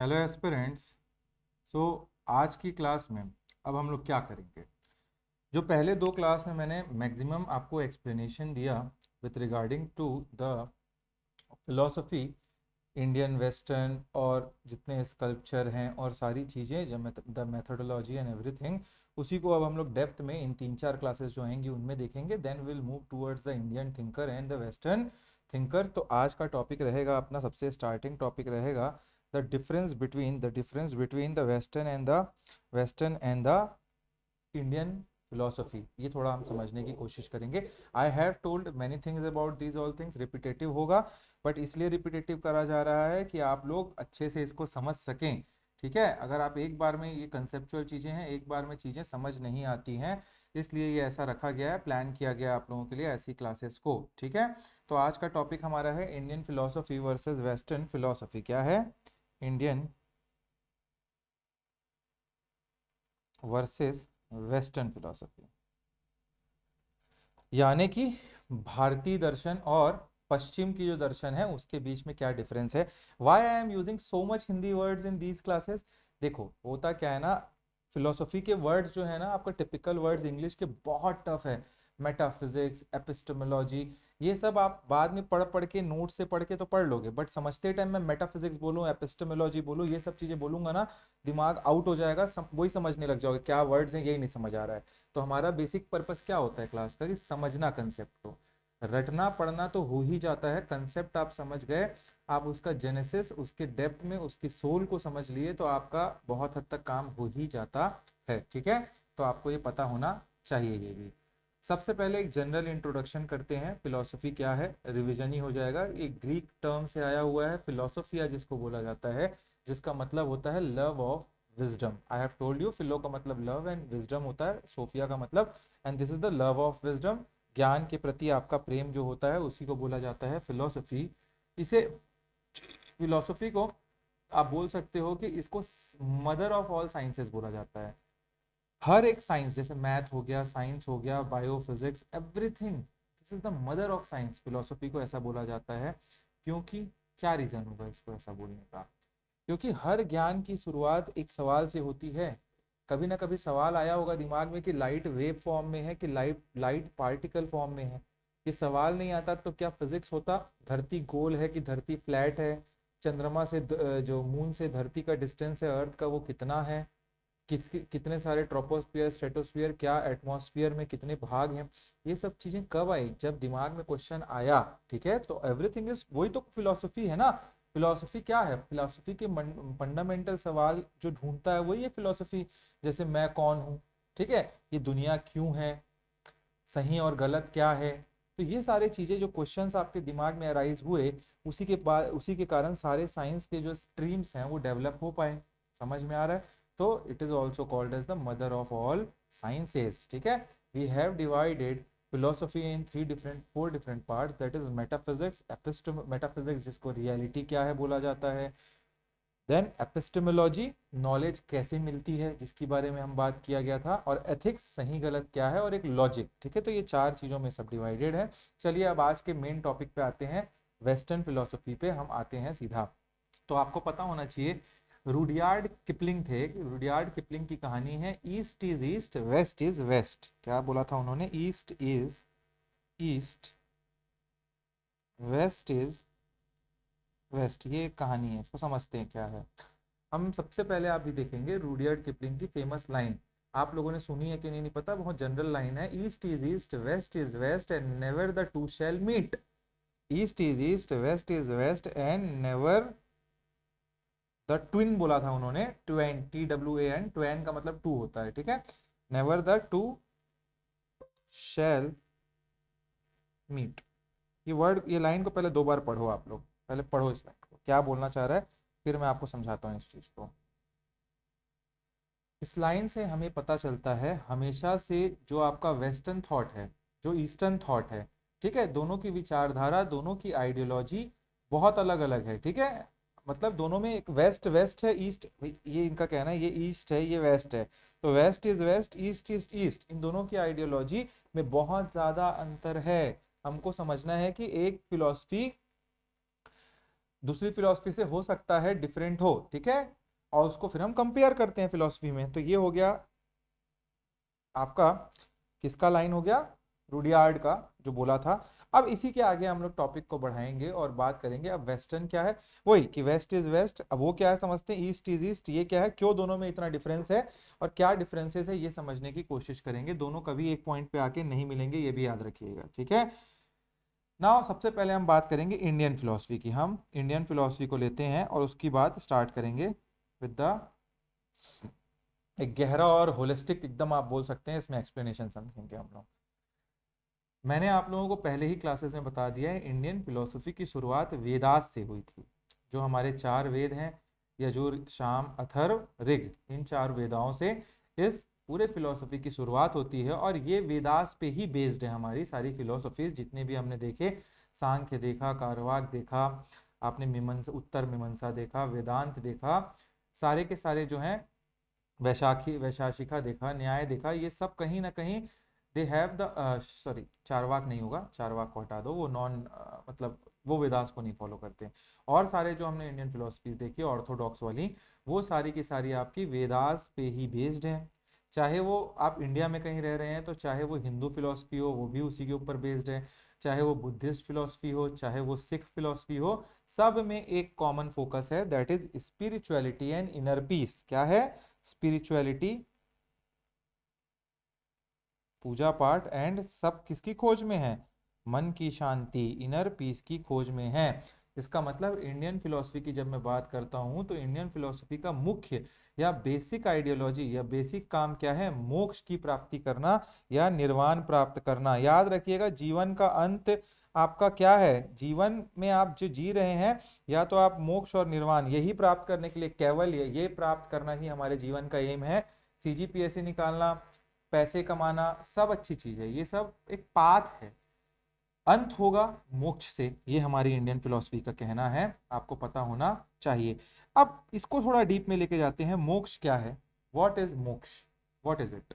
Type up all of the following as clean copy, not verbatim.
Hello aspirants. सो आज की class में अब हम लोग क्या करेंगे? जो पहले दो क्लास में मैंने मैक्सिमम आपको एक्सप्लेनेशन दिया with regarding to the philosophy, Indian western और जितने स्कल्पचर हैं और सारी चीज़ें जो द मेथोडोलॉजी एंड एवरीथिंग, उसी को अब हम लोग डेप्थ में इन 3-4 क्लासेस जो आएंगी उनमें देखेंगे। Then will move towards the Indian thinker and the western thinker. तो आज का टॉपिक रहेगा, अपना सबसे स्टार्टिंग टॉपिक रहेगा the difference between the western and the Indian philosophy. ये थोड़ा हम समझने की कोशिश करेंगे। I have told many things about these all things, repetitive होगा बट इसलिए रिपीटेटिव करा जा रहा है कि आप लोग अच्छे से इसको समझ सकें। ठीक है, अगर आप एक बार में, ये कंसेप्चुअल चीज़ें हैं, एक बार में चीज़ें समझ नहीं आती हैं, इसलिए ये ऐसा रखा गया है, प्लान किया गया आप लोगों के लिए ऐसी क्लासेस को। ठीक है, तो आज का टॉपिक हमारा है Indian philosophy versus western philosophy. क्या है? इंडियन वर्सेस वेस्टर्न फिलोसफी, यानी कि भारतीय दर्शन और पश्चिम की जो दर्शन है उसके बीच में क्या डिफरेंस है। Why I am using so much Hindi words in these classes? देखो होता क्या है ना, फिलोसफी के वर्ड्स जो है ना, आपका टिपिकल वर्ड्स इंग्लिश के बहुत टफ है। मेटाफिजिक्स, एपिस्टेमोलॉजी, ये सब आप बाद में पढ़ पढ़ के, नोट से पढ़ के तो पढ़ लोगे, बट समझते टाइम मैं मेटाफिजिक्स बोलूँ, एपिस्टेमोलॉजी बोलूँ, ये सब चीजें बोलूंगा ना, दिमाग आउट हो जाएगा, वही समझने लग जाओगे क्या वर्ड्स हैं, यही नहीं समझ आ रहा है। तो हमारा बेसिक पर्पस क्या होता है क्लास का, कि समझना कंसेप्ट को। रटना पढ़ना तो हो ही जाता है, कंसेप्ट आप समझ गए, आप उसका जेनेसिस, उसके डेप्थ में उसकी सोल को समझ लिए, तो आपका बहुत हद तक काम हो ही जाता है। ठीक है, तो आपको ये पता होना चाहिए ये भी। सबसे पहले एक जनरल इंट्रोडक्शन करते हैं, फिलोसफी क्या है, रिवीजन ही हो जाएगा। एक ग्रीक टर्म से आया हुआ है फिलोसोफिया, जिसको बोला जाता है, जिसका मतलब होता है love of wisdom. I have told you, philo का मतलब लव एंड विजडम होता है, सोफिया का मतलब, and this is the love of wisdom. ज्ञान के प्रति आपका प्रेम जो होता है उसी को बोला जाता है फिलोसफी। इसे, फिलोसफी को आप बोल सकते हो कि इसको मदर ऑफ ऑल साइंसेस बोला जाता है। हर एक साइंस, जैसे मैथ हो गया, साइंस हो गया, biophysics, everything, this is the mother of science. Philosophy को ऐसा बोला जाता है क्योंकि, क्या रीजन होगा इसको ऐसा बोलने का? क्योंकि हर ज्ञान की शुरुआत एक सवाल से होती है। कभी ना कभी सवाल आया होगा दिमाग में कि लाइट वेव फॉर्म में है कि लाइट लाइट पार्टिकल फॉर्म में है। ये सवाल नहीं आता तो क्या फिजिक्स होता? धरती गोल है कि धरती फ्लैट है? चंद्रमा से जो मून से धरती का डिस्टेंस है अर्थ का, वो कितना है? कितने सारे ट्रोपोस्फियर, स्ट्रेटोस्फियर, क्या एटमॉस्फियर में कितने भाग हैं? ये सब चीजें कब आई? जब दिमाग में क्वेश्चन आया। ठीक है, तो एवरीथिंग इज, वही तो फिलोसफी है ना। फिलोसफी क्या है? फिलोसफी के फंडामेंटल सवाल जो ढूंढता है वही है फिलोसफी। जैसे मैं कौन हूँ, ठीक है, ये दुनिया क्यों है, सही और गलत क्या है। तो ये सारी चीजें जो क्वेश्चंस आपके दिमाग में अराइज हुए, उसी के कारण सारे साइंस के जो स्ट्रीम्स हैं वो डेवलप हो पाए। समझ में आ रहा है? तो it is also called as the mother of all sciences. ठीक है, we have divided philosophy in four different parts, that is metaphysics, metaphysics जिसको रियलिटी क्या है बोला जाता है। देन एपिस्टेमोलॉजी, नॉलेज कैसे मिलती है, जिसके बारे में हम बात किया गया था। और एथिक्स, सही गलत क्या है, और एक लॉजिक। ठीक है, तो ये चार चीजों में सब डिवाइडेड है। चलिए अब आज के मेन टॉपिक पे आते हैं, वेस्टर्न फिलोसफी पे हम आते हैं सीधा। तो आपको पता होना चाहिए, रुडयार्ड किपलिंग थे। रुडयार्ड किपलिंग की कहानी है east is east, west is west. क्या बोला था उन्होंने? East is east, west is west. ये एक कहानी है, इसको समझते हैं क्या है। हम सबसे पहले आप भी देखेंगे रूडियर्ड किपलिंग की फेमस लाइन, आप लोगों ने सुनी है कि नहीं पता, बहुत जनरल लाइन है, east is east, west is west and never the two shall meet. East is east, west is west and never the twin, बोला था उन्होंने, ट्वेन, TWAN, ट्वेन का मतलब टू होता है। ठीक है, never the two shall meet. ये वर्ड, ये लाइन को पहले 2 बार पढ़ो आप लोग, पहले पढ़ो इस लाइन को, क्या बोलना चाह रहा है, फिर मैं आपको समझाता हूँ इस चीज को। इस लाइन से हमें पता चलता है, हमेशा से जो आपका वेस्टर्न थॉट है, जो ईस्टर्न थॉट है, ठीक है, दोनों की विचारधारा, दोनों की आइडियोलॉजी बहुत अलग अलग है। ठीक है, मतलब दोनों में एक वेस्ट वेस्ट है, ईस्ट, ये इनका कहना है, ये ईस्ट है, ये वेस्ट है। तो west is west, east is east, इन दोनों की आइडियोलॉजी में बहुत ज्यादा अंतर है। हमको समझना है कि एक फिलॉसफी दूसरी फिलॉसफी से हो सकता है डिफरेंट हो, ठीक है, और उसको फिर हम कंपेयर करते हैं फिलॉसफी में। तो ये हो गया आपका किसका लाइन हो गया, रूडियार्ड का जो बोला था। अब इसी के आगे हम लोग टॉपिक को बढ़ाएंगे और बात करेंगे अब वेस्टर्न क्या है, वही कि वेस्ट इज वेस्ट, अब वो क्या है समझते हैं, ईस्ट इज ईस्ट, ये क्या है, क्यों दोनों में इतना डिफरेंस है और क्या डिफरेंसेस है ये समझने की कोशिश करेंगे। दोनों कभी एक पॉइंट पे आके नहीं मिलेंगे, ये भी याद रखिएगा, ठीक है। नाउ सबसे पहले हम बात करेंगे इंडियन फिलोसफी की। हम इंडियन फिलोसफी को लेते हैं और उसकी बात स्टार्ट करेंगे विद द एक गहरा और होलिस्टिक, एकदम आप बोल सकते हैं इसमें एक्सप्लेनेशन समझेंगे हम लोग। मैंने आप लोगों को पहले ही क्लासेस में बता दिया है, इंडियन फिलोसफी की शुरुआत वेदास से हुई थी। जो हमारे चार वेद हैं, यजुर, साम, अथर्व, ऋग, इन चार वेदाओं से इस पूरे फिलोसफी की शुरुआत होती है और ये वेदास पे ही बेस्ड है हमारी सारी फिलोसफीज जितने भी हमने देखे। सांख्य देखा, कारवाक देखा, आपने मीमांसा, उत्तर मीमांसा देखा, वेदांत देखा, सारे के सारे जो हैं, वैशाखिका देखा, न्याय देखा, ये सब कहीं ना कहीं they have the, sorry Charvaka नहीं होगा, चारवाक को हटा दो, वो नॉन मतलब वो वेदास को नहीं फॉलो करते। और सारे जो हमने इंडियन फिलोसफीज देखी ऑर्थोडॉक्स वाली, वो सारी की सारी आपकी वेदास पे ही बेस्ड हैं। चाहे वो आप इंडिया में कहीं रह रहे हैं तो चाहे वो हिंदू फिलोसफी हो वो भी उसी के ऊपर बेस्ड है, चाहे वो बुद्धिस्ट फिलोसफी हो, चाहे वो सिख फिलोसफी हो, सब में एक कॉमन फोकस है, that is spirituality and inner peace. क्या है? स्पिरिचुअलिटी, पूजा पाठ, एंड सब किसकी खोज में है? मन की शांति, इनर पीस की खोज में है। इसका मतलब इंडियन फिलोसफी की जब मैं बात करता हूं तो इंडियन फिलोसफी का मुख्य या बेसिक आइडियोलॉजी या बेसिक काम क्या है? मोक्ष की प्राप्ति करना या निर्वाण प्राप्त करना। याद रखिएगा, जीवन का अंत आपका क्या है? जीवन में आप जो जी रहे हैं, या तो आप मोक्ष और निर्वाण यही प्राप्त करने के लिए, केवल ये प्राप्त करना ही हमारे जीवन का एम है। सीजीपीएससी निकालना, पैसे कमाना, सब अच्छी चीज है, ये सब एक पाथ है, अंत होगा मोक्ष से, ये हमारी इंडियन फिलोसफी का कहना है, आपको पता होना चाहिए। अब इसको थोड़ा डीप में लेके जाते हैं, मोक्ष क्या है? व्हाट इज मोक्ष? What is it?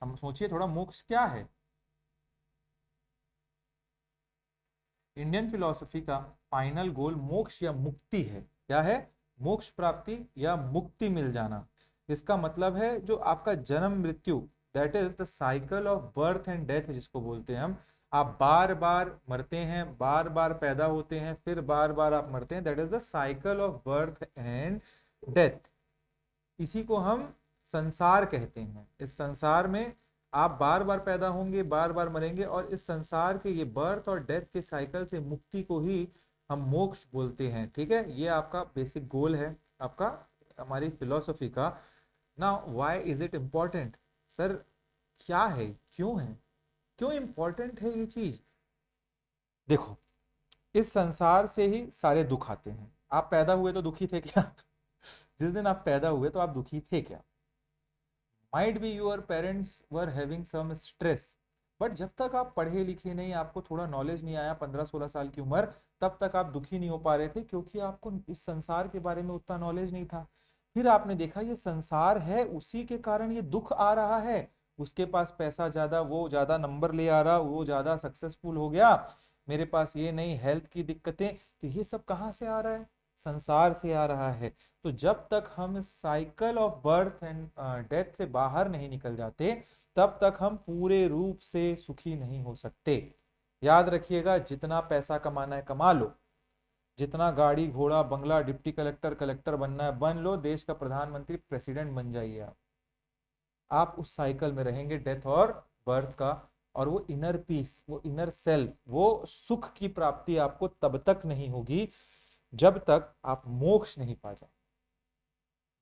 सोचिए थोड़ा, मोक्ष क्या है? इंडियन फिलोसफी का फाइनल गोल मोक्ष या मुक्ति है। क्या है? मोक्ष प्राप्ति या मुक्ति मिल जाना। इसका मतलब है जो आपका जन्म मृत्यु, that is the cycle of birth and death जिसको बोलते हैं हम। आप बार बार मरते हैं, बार बार पैदा होते हैं, फिर बार बार आप मरते हैं, that is the cycle of birth and death. इसी को हम संसार कहते हैं। इस संसार में आप बार बार पैदा होंगे, बार बार मरेंगे, और इस संसार के ये बर्थ और डेथ के साइकिल से मुक्ति को ही हम मोक्ष बोलते हैं, ठीक है। ये आपका बेसिक गोल है आपका, हमारी फिलोसफी का। Now why is it important? Sir क्या है, क्यों है, क्यों इम्पोर्टेंट है ये चीज? देखो, इस संसार से ही सारे दुख आते हैं। आप पैदा हुए तो दुखी थे क्या? जिस दिन आप पैदा हुए तो आप दुखी थे क्या? Might be your parents were having some stress, but जब तक आप पढ़े लिखे नहीं, आपको थोड़ा नॉलेज नहीं आया, 15-16 साल की उम्र, तब तक आप दुखी नहीं हो पा रहे थे, क्योंकि आपको इस संसार के बारे में उतना नॉलेज नहीं था। फिर आपने देखा ये संसार है, उसी के कारण ये दुख आ रहा है। उसके पास पैसा ज्यादा, वो ज्यादा नंबर ले आ रहा, वो ज्यादा सक्सेसफुल हो गया, मेरे पास ये नहीं, हेल्थ की दिक्कतें, तो ये सब कहाँ से आ रहा है? संसार से आ रहा है। तो जब तक हम cycle of birth and death से बाहर नहीं निकल जाते, तब तक हम पूरे रूप से सुखी नहीं हो सकते। याद रखिएगा, जितना पैसा कमाना है कमा लो, जितना गाड़ी घोड़ा बंगला, डिप्टी कलेक्टर कलेक्टर बनना है बन लो, देश का प्रधानमंत्री प्रेसिडेंट बन जाइए, आप उस साइकिल में रहेंगे डेथ और बर्थ का। और वो इनर पीस, वो इनर सेल्फ, वो सुख की प्राप्ति आपको तब तक नहीं होगी जब तक आप मोक्ष नहीं पा जाए,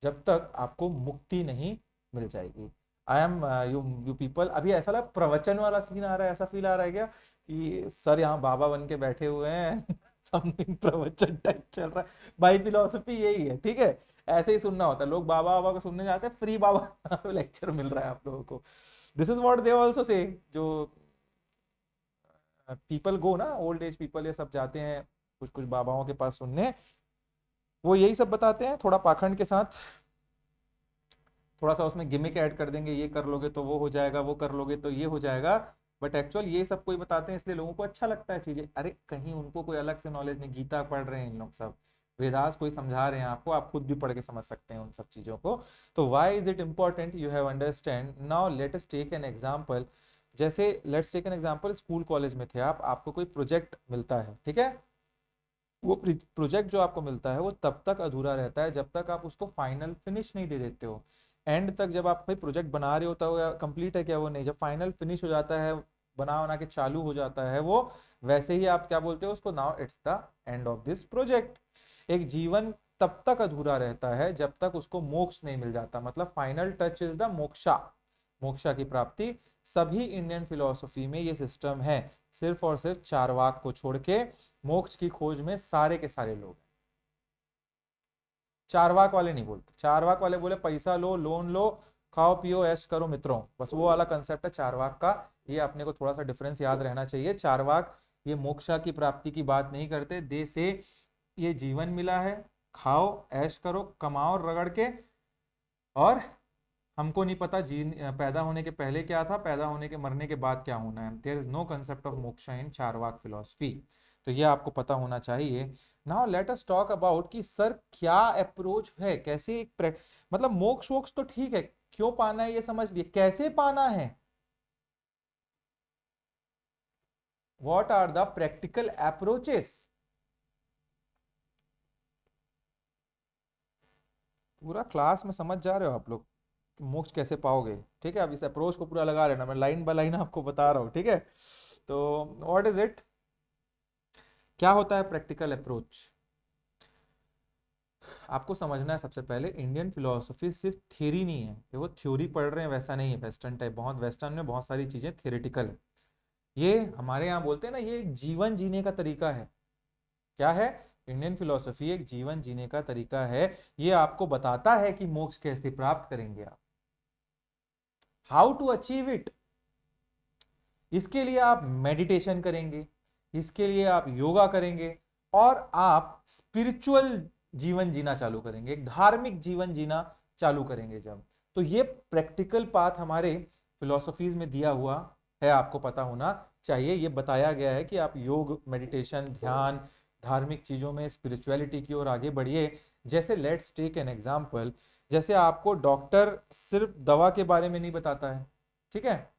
जब तक आपको मुक्ति नहीं मिल जाएगी। आई एम यू पीपल, अभी ऐसा लगा प्रवचन वाला सीन आ रहा है, ऐसा फील आ रहा है क्या कि सर यहाँ बाबा बन के बैठे हुए हैं? समथिंग प्रवचन टाइप चल रहा है भाई। फिलोसफी यही है, ठीक है, ऐसे ही सुनना होता है। लोग बाबा बाबा को सुनने जाते हैं, फ्री बाबा लेक्चर मिल रहा है आप लोगों को। This is what they also say, जो पीपल गो ना, ओल्ड एज पीपल ये सब जाते हैं कुछ कुछ बाबाओं के पास सुनने, वो यही सब बताते हैं, थोड़ा पाखंड के साथ, थोड़ा सा उसमें गिमिक ऐड कर देंगे, ये कर लोगे तो वो हो जाएगा, वो कर लोगे तो ये हो जाएगा। बट एक्चुअल ये सब कोई बताते हैं इसलिए लोगों को अच्छा लगता है चीजें। अरे कहीं उनको कोई अलग से नॉलेज नहीं, गीता पढ़ रहे हैं इन लोग सब, वेदास कोई समझा रहे हैं आपको, आप खुद भी पढ़ के समझ सकते हैं उन सब चीजों को। तो why is it important, you have understand. Now let us take an example. जैसे let's take an example, school college में थे आप, आपको कोई प्रोजेक्ट मिलता है, ठीक है। वो प्रोजेक्ट जो आपको मिलता है वो तब तक अधूरा रहता है जब तक आप उसको फाइनल फिनिश नहीं दे देते हो। एंड तक जब आप भाई प्रोजेक्ट बना रहे होता हो, कंप्लीट है क्या वो, नहीं, जब फाइनल फिनिश हो जाता है, बना बना के चालू हो जाता है वो, वैसे ही आप क्या बोलते हो उसको, now it's the end of this project. एक जीवन तब तक अधूरा रहता है जब तक उसको मोक्ष नहीं मिल जाता, मतलब final touch is the moksha, moksha की प्राप्ति। सभी इंडियन फिलोसफी में ये सिस्टम है, सिर्फ और सिर्फ चारवाक को छोड़ के मोक्ष की खोज में सारे के सारे लोग। चारवाक वाले नहीं बोलते, चारवाक वाले बोले पैसा लो, लोन लो, खाओ पियो ऐश करो मित्रों, बस वो वाला कंसेप्ट है चारवाक का। ये अपने को थोड़ा सा डिफरेंस याद रहना चाहिए। चारवाक ये मोक्षा की प्राप्ति की बात नहीं करते, दे से ये जीवन मिला है, खाओ ऐश करो, कमाओ रगड़ के, और हमको नहीं पता जी पैदा होने के पहले क्या था, पैदा होने के मरने के बाद क्या होना है। There is no concept of moksha in Charvaka philosophy. तो ये आपको पता होना चाहिए। Now let us talk about कि सर क्या अप्रोच है, कैसे एक मतलब मोक्ष वोक्ष तो ठीक है, क्यों पाना है ये समझ लिए, कैसे पाना है, what are the practical approaches. पूरा क्लास में समझ जा रहे हो आप लोग कि मोक्ष कैसे पाओगे, ठीक है। अब इस अप्रोच को पूरा लगा लेना, मैं लाइन बाय लाइन आपको बता रहा हूं, ठीक है। तो व्हाट इज इट, क्या होता है प्रैक्टिकल अप्रोच। आपको समझना है सबसे पहले, इंडियन फिलोसफी सिर्फ थ्योरी नहीं है कि वो थ्योरी पढ़ रहे हैं, वैसा नहीं है वेस्टर्न टाइप, बहुत वेस्टर्न में बहुत सारी चीजें थियोरेटिकल है। ये हमारे यहाँ बोलते हैं ना, ये एक जीवन जीने का तरीका है। क्या है, इंडियन फिलोसफी एक जीवन जीने का तरीका है। ये आपको बताता है कि मोक्ष कैसे प्राप्त करेंगे आप, हाउ टू अचीव इट। इसके लिए आप मेडिटेशन करेंगे, इसके लिए आप योगा करेंगे, और आप स्पिरिचुअल जीवन जीना चालू करेंगे, एक धार्मिक जीवन जीना चालू करेंगे जब। तो ये प्रैक्टिकल पाथ हमारे फिलोसफीज में दिया हुआ है, आपको पता होना चाहिए। ये बताया गया है कि आप योग, मेडिटेशन, ध्यान, धार्मिक चीजों में स्पिरिचुअलिटी की ओर आगे बढ़िए। जैसे लेट्स टेक एन एग्जांपल, जैसे आपको डॉक्टर सिर्फ दवा के बारे में नहीं बताता है, ठीक है।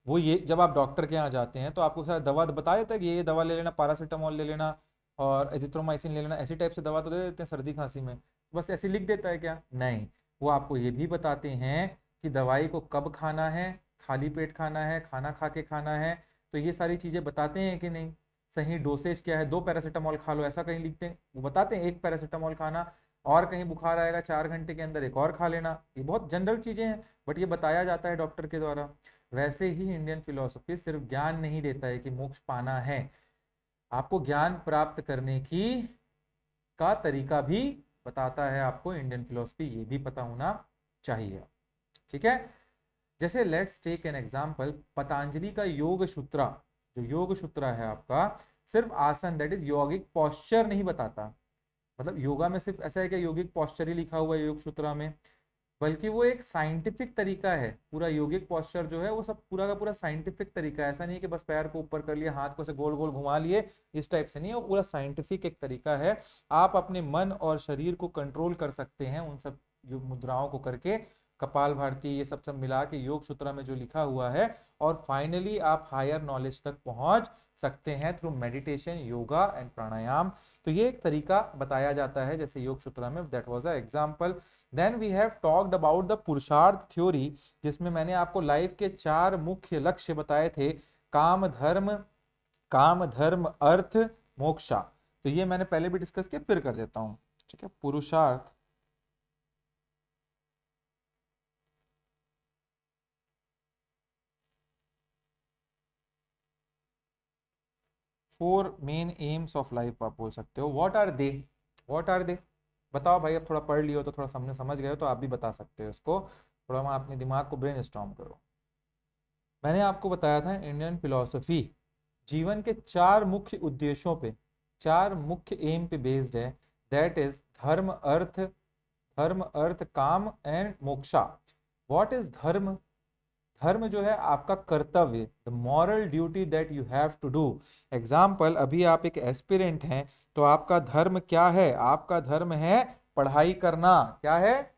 वो ये जब आप डॉक्टर के यहाँ जाते हैं तो आपको शायद दवा बता देता है कि ये दवा ले लेना, पैरासीटामोल ले लेना और एजिथ्रोमाइसिन ले लेना, ऐसी टाइप से दवा तो दे देते हैं सर्दी खांसी में, बस ऐसे लिख देता है क्या, नहीं। वो आपको ये भी बताते हैं कि दवाई को कब खाना है, खाली पेट खाना है, खाना खा के खाना है। तो ये सारी चीजें बताते हैं कि नहीं, सही डोसेज क्या है, 2 पैरासीटामोल खा लो ऐसा कहीं लिखते हैं, वो बताते हैं 1 पैरासीटामोल खाना, और कहीं बुखार आएगा 4 घंटे के अंदर एक और खा लेना। ये बहुत जनरल चीजें हैं, बट ये बताया जाता है डॉक्टर के द्वारा। वैसे ही इंडियन फिलोसफी सिर्फ ज्ञान नहीं देता है कि मोक्ष पाना है, आपको ज्ञान प्राप्त करने की का तरीका भी बताता है। आपको इंडियन फिलोसफी ये भी पता होना चाहिए, ठीक है। जैसे let's take an example, Patanjali का योग सूत्रा, जो योग सूत्रा है आपका, सिर्फ आसन दैट इज योगिक पोस्चर नहीं बताता। मतलब योगा में सिर्फ ऐसा है कि योगिक पोस्चर ही लिखा हुआ है योग सूत्रा में, बल्कि वो एक साइंटिफिक तरीका है। पूरा योगिक पोस्चर जो है वो सब पूरा का पूरा साइंटिफिक तरीका है, ऐसा नहीं है कि बस पैर को ऊपर कर लिया, हाथ को से गोल गोल घुमा लिए, इस टाइप से नहीं है। वो पूरा साइंटिफिक एक तरीका है। आप अपने मन और शरीर को कंट्रोल कर सकते हैं उन सब मुद्राओं को करके, कपाल भारती ये सब सब मिला के योग सूत्रा में जो लिखा हुआ है, और फाइनली आप हायर नॉलेज तक पहुंच सकते हैं थ्रू मेडिटेशन, योगा एंड प्राणायाम। तो ये एक तरीका बताया जाता है जैसे योग सूत्रा में, that was a example. Then we have talked about the purushartha theory, जिसमें मैंने आपको लाइफ के 4 मुख्य लक्ष्य बताए थे, काम धर्म अर्थ मोक्षा। तो ये मैंने पहले भी डिस्कस किया, फिर कर देता हूं, ठीक है। पुरुषार्थ, 4 मेन एम्स ऑफ लाइफ आप बोल सकते हो। What are they, what are they, बताओ भाई। अब थोड़ा पढ़ लियो तो थोड़ा समझ गए हो तो आप भी बता सकते हो इसको, थोड़ा मैं अपने दिमाग को ब्रेन स्टॉर्म करो। मैंने आपको बताया था इंडियन फिलोसफी जीवन के 4 मुख्य उद्देश्यों पे, 4 मुख्य एम पे बेस्ड है, दैट इज धर्म अर्थ काम एंड मोक्षा। व्हाट इज धर्म, धर्म जो है आपका कर्तव्य, the moral duty that you have to do. Example, अभी आप एक एस्पिरेंट हैं, तो आपका धर्म क्या है? आपका धर्म है पढ़ाई करना। क्या है?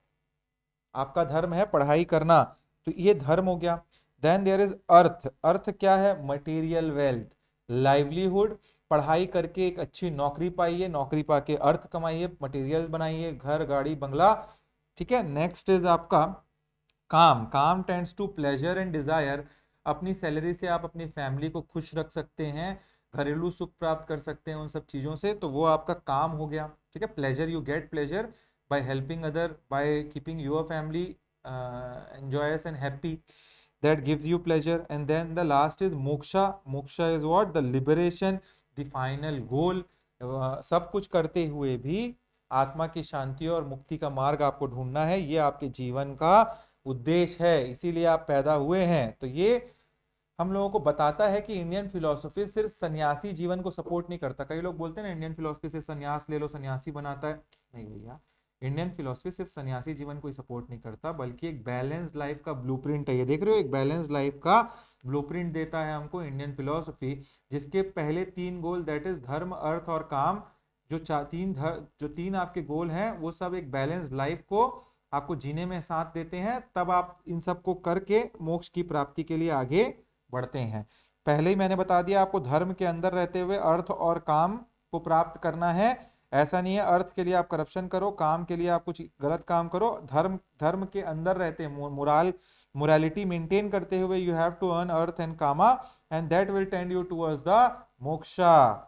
आपका धर्म है पढ़ाई करना, तो ये धर्म हो गया। Then there is earth. अर्थ क्या है? Material wealth, livelihood. पढ़ाई करके एक अच्छी नौकरी पाइए, नौकरी पाके अर्थ कमाइए, मटेरियल बनाइए, घर गाड़ी बंगला। ठीक है। नेक्स्ट इज आपका काम। काम tends to pleasure and desire. अपनी सैलरी से आप अपनी फैमिली को खुश रख सकते हैं, घरेलू सुख प्राप्त कर सकते हैं उन सब चीजों से, तो वो आपका काम हो गया। ठीक है। Pleasure, you get pleasure by helping other, by keeping your family enjoyous and happy, that gives you pleasure. And then the last is moksha. Moksha is what? The liberation, the final goal. सब कुछ करते हुए भी आत्मा की शांति और मुक्ति का मार्ग आपको ढूंढना है, ये आपके जीवन का उद्देश्य है, इसीलिए आप पैदा हुए हैं। तो ये हम लोगों को बताता है कि इंडियन फिलोसफी सिर्फ सन्यासी जीवन को सपोर्ट नहीं करता। कई लोग बोलते हैं ना इंडियन फिलोसफी से सन्यास ले लो, सन्यासी बनाता है। नहीं भैया, इंडियन फिलोसफी सिर्फ सन्यासी जीवन को ही सपोर्ट नहीं करता, बल्कि एक बैलेंस्ड लाइफ का ब्लूप्रिंट है। ये देख रहे हो, एक बैलेंस्ड लाइफ का ब्लूप्रिंट देता है हमको इंडियन फिलोसफी, जिसके पहले 3 गोल, दैट इज धर्म, अर्थ और काम, जो तीन आपके गोल हैं, वो सब एक बैलेंस्ड लाइफ को आपको जीने में साथ देते हैं। तब आप इन सब को करके मोक्ष की प्राप्ति के लिए आगे बढ़ते हैं। पहले ही मैंने बता दिया आपको, धर्म के अंदर रहते हुए अर्थ और काम को प्राप्त करना है। ऐसा नहीं है अर्थ के लिए आप करप्शन करो, काम के लिए आप कुछ गलत काम करो। धर्म के अंदर रहते मोरालिटी मेंटेन करते हुए you have to earn artha and kama, and that will tend you towards the moksha.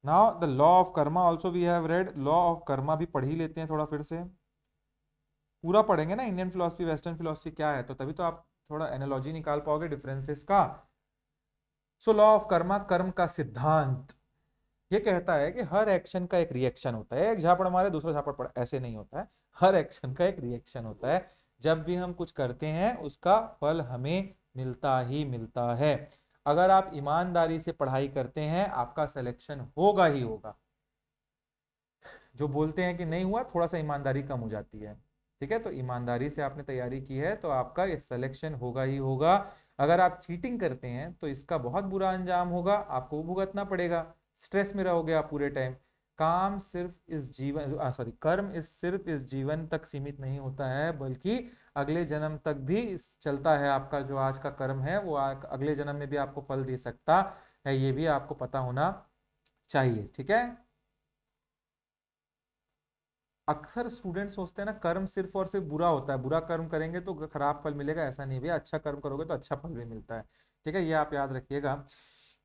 Now the law of karma also we have read. Law of karma भी पढ़ ही लेते हैं थोड़ा फिर से। पूरा पढ़ेंगे ना इंडियन फिलोसफी वेस्टर्न फिलोसफी क्या है, तो तभी तो आप थोड़ा एनालॉजी निकाल पाओगे डिफरेंसेस का। सो लॉ ऑफ कर्मा, कर्म का सिद्धांत ये कहता है कि हर एक्शन का एक रिएक्शन होता है। एक झापड़ मारे दूसरा झापड़ पड़े, ऐसे नहीं होता है। हर एक्शन का एक रिएक्शन होता है। जब भी हम कुछ करते हैं उसका फल हमें मिलता ही मिलता है। अगर आप ईमानदारी से पढ़ाई करते हैं आपका सिलेक्शन होगा ही होगा। जो बोलते हैं कि नहीं हुआ, थोड़ा सा ईमानदारी कम हो जाती है। ठीक है, तो ईमानदारी से आपने तैयारी की है तो आपका ये सिलेक्शन होगा ही होगा। अगर आप चीटिंग करते हैं तो इसका बहुत बुरा अंजाम होगा, आपको भुगतना पड़ेगा, स्ट्रेस में रहोगे आप पूरे टाइम। कर्म इस सिर्फ इस जीवन तक सीमित नहीं होता है, बल्कि अगले जन्म तक भी चलता है। आपका जो आज का कर्म है वो अगले जन्म में भी आपको फल दे सकता है, ये भी आपको पता होना चाहिए। ठीक है। अक्सर स्टूडेंट सोचते हैं ना कर्म सिर्फ और सिर्फ बुरा होता है, बुरा कर्म करेंगे तो खराब फल मिलेगा, ऐसा नहीं भैया, अच्छा कर्म करोगे तो अच्छा फल भी मिलता है। ठीक है, ये आप याद रखिएगा।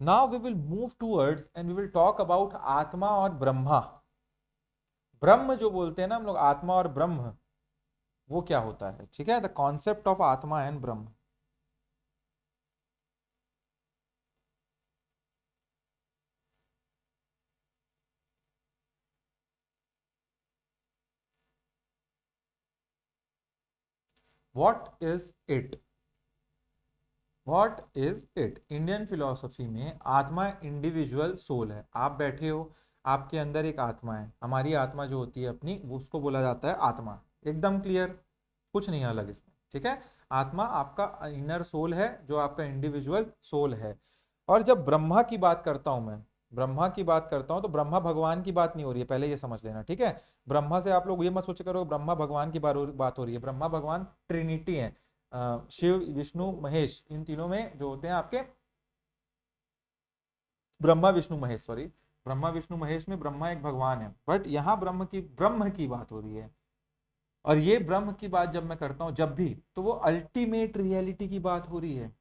Now we will move towards and we will talk about atma और ब्रह्मा। ब्रह्म जो बोलते हैं ना हम लोग, आत्मा और ब्रह्म, वो क्या होता है? ठीक है, द कॉन्सेप्ट ऑफ आत्मा and Brahma. What is it? What is it? Indian philosophy में आत्मा इंडिविजुअल सोल है। आप बैठे हो, आपके अंदर एक आत्मा है। हमारी आत्मा जो होती है अपनी, वो उसको बोला जाता है आत्मा। एकदम क्लियर, कुछ नहीं अलग इसमें। ठीक है, आत्मा आपका इनर सोल है, जो आपका इंडिविजुअल सोल है। और जब ब्रह्मा की बात करता हूं मैं, ब्रह्मा की बात करता हूं तो ब्रह्मा भगवान की बात नहीं हो रही है, पहले ये समझ लेना। ठीक है, ब्रह्मा से आप लोग ये मत सोचे करो ब्रह्मा भगवान की बात हो रही है। ब्रह्मा भगवान ट्रिनिटी है, शिव विष्णु महेश, इन तीनों में जो होते हैं आपके ब्रह्मा विष्णु महेश, सॉरी, ब्रह्मा विष्णु महेश में ब्रह्मा एक भगवान है, बट यहाँ ब्रह्म की बात हो रही है। और ये ब्रह्म की बात जब मैं करता हूं जब भी, तो वो अल्टीमेट रियलिटी की बात हो रही है।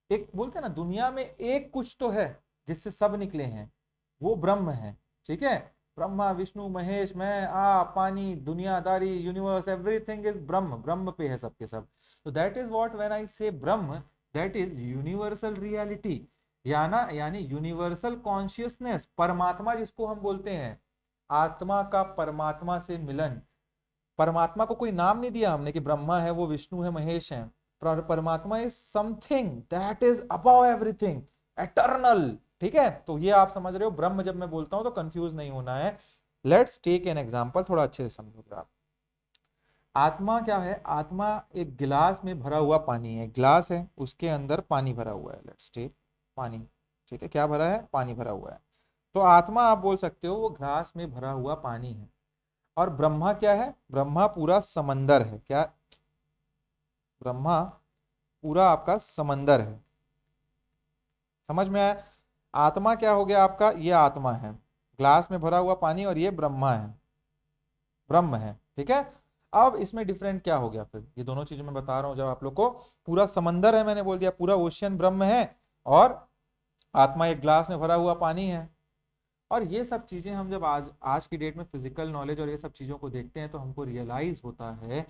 एक बोलते हैं ना दुनिया में एक कुछ तो है जिससे सब निकले हैं, वो ब्रह्म है। ठीक है, ब्रह्मा विष्णु महेश, मैं पानी, दुनियादारी, यूनिवर्स, एवरीथिंग इज ब्रह्म। ब्रह्म पे है सबके सब। तो that is what when I से ब्रह्म, दैट इज यूनिवर्सल रियलिटी, यानी यूनिवर्सल कॉन्शियसनेस, परमात्मा जिसको हम बोलते हैं, आत्मा का परमात्मा से मिलन। परमात्मा को कोई नाम नहीं दिया हमने कि ब्रह्मा है, वो विष्णु है, महेश है। परमात्मा is something that is above everything, eternal. ठीक है, तो ये आप समझ रहे हो। ब्रह्म जब मैं बोलता हूं तो कंफ्यूज नहीं होना है। लेट्स टेक एन एग्जांपल, थोड़ा अच्छे से समझोगे आप। आत्मा क्या है? आत्मा एक गिलास में भरा हुआ पानी है, गिलास है उसके अंदर पानी भरा हुआ है, लेट्स टेक पानी। ठीक है, क्या भरा है? पानी भरा हुआ है। तो आत्मा आप बोल सकते हो वो ग्लास में भरा हुआ पानी है। और ब्रह्मा क्या है? ब्रह्मा पूरा समंदर है। क्या? ब्रह्मा पूरा आपका समंदर है। समझ में आया? आत्मा क्या हो गया आपका? ये आत्मा है, ग्लास में भरा हुआ पानी, और ये ब्रह्मा है, ब्रह्म है। ठीक है। अब इसमें डिफरेंट क्या हो गया फिर? ये दोनों चीजें मैं बता रहा हूं जब आप लोग को। पूरा समंदर है, मैंने बोल दिया, पूरा ओशियन ब्रह्म है, और आत्मा एक ग्लास में भरा हुआ पानी है। और ये सब चीजें हम जब आज आज की डेट में फिजिकल नॉलेज और ये सब चीजों को देखते हैं तो हमको रियलाइज होता है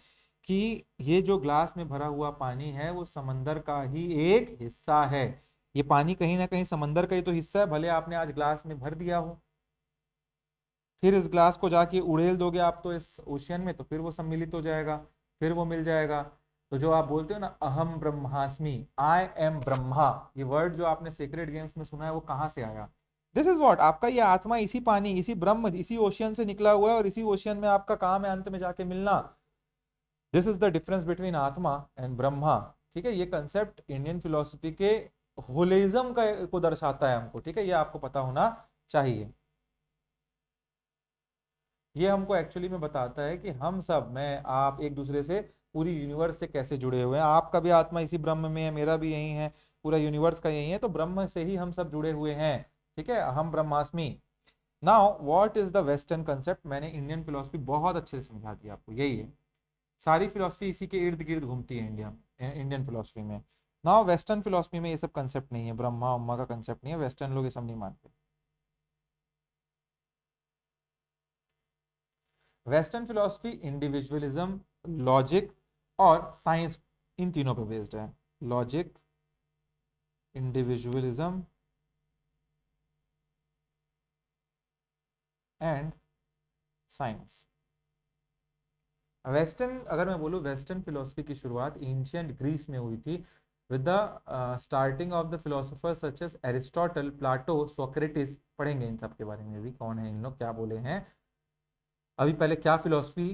कि ये जो ग्लास में भरा हुआ पानी है वो समंदर का ही एक हिस्सा है। ये पानी कहीं ना कहीं समंदर का ही तो हिस्सा है, भले आपने आज ग्लास में भर दिया हो, फिर इस ग्लास को जाके उड़ेल दोगे आप तो इस ओशियन में, तो फिर वो सम्मिलित हो जाएगा, फिर वो मिल जाएगा। तो जो आप बोलते हो ना, अहम ब्रह्मास्मि, आई एम ब्रह्मा, ये वर्ड जो आपने सेक्रेड गेम्स में सुना है वो कहाँ से आया? दिस इज व्हाट, आपका ये आत्मा इसी पानी, इसी ब्रह्म, इसी ओशियन से निकला हुआ है, और इसी ओशियन में आपका काम है अंत में जाके मिलना। This is the difference between आत्मा एंड ब्रह्मा। ठीक है, ये कंसेप्ट इंडियन फिलोसफी के होलिज्म का को दर्शाता है हमको। ठीक है, ये आपको पता होना चाहिए। ये हमको एक्चुअली में बताता है कि हम सब, मैं आप, एक दूसरे से, पूरी यूनिवर्स से कैसे जुड़े हुए हैं। आपका भी आत्मा इसी ब्रह्म में है, मेरा भी यही है, पूरा यूनिवर्स का यही है, तो ब्रह्म से ही हम सब जुड़े हुए हैं। ठीक है, हम ब्रह्मास्मि। Now what is the western concept? मैंने इंडियन फिलोसफी बहुत अच्छे से समझा दिया आपको, यही है। सारी फिलोसफी इसी के इर्द गिर्द घूमती है इंडियन फिलोसफी में। नाउ वेस्टर्न फिलोसफी में ये सब कंसेप्ट नहीं है, ब्रह्मा उम्मा का कंसेप्ट नहीं है, वेस्टर्न लोग ये सब नहीं मानते। वेस्टर्न फिलोसफी इंडिविजुअलिज्म, लॉजिक और साइंस, इन तीनों पे बेस्ड है। Logic, individualism and science. Western, अगर मैं बोलूँ, वेस्टर्न फिलोसफी की शुरुआत एंशियंट ग्रीस में हुई थी, with the starting of the philosopher such as Aristotle, Plato, Socrates. पढ़ेंगे इन सब के बारे में भी, कौन है इन लोग, क्या बोले हैं। अभी पहले क्या फिलोसफी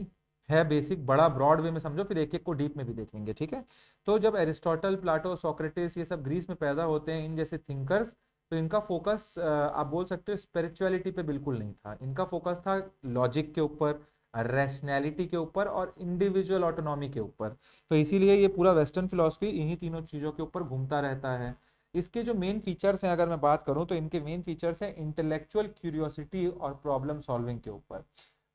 है, बेसिक बड़ा ब्रॉड वे में समझो, फिर एक एक को डीप में भी देखेंगे। ठीक है। तो जब एरिस्टोटल, प्लाटो, सोक्रेटिस ये सब ग्रीस में पैदा होते हैं, इन जैसे थिंकर्स, तो इनका फोकस आप बोल सकते हो स्पिरिचुअलिटी पे बिल्कुल नहीं था। इनका फोकस था लॉजिक के ऊपर, रैशनैलिटी के ऊपर, और इंडिविजुअल ऑटोनॉमी के ऊपर। तो इसीलिए ये पूरा वेस्टर्न फिलोसफी इन्हीं तीनों चीजों के ऊपर घूमता रहता है। इसके जो मेन फीचर्स हैं, अगर मैं बात करूं, तो इनके मेन फीचर्स हैं इंटेलेक्चुअल क्यूरियोसिटी और प्रॉब्लम सॉल्विंग के ऊपर।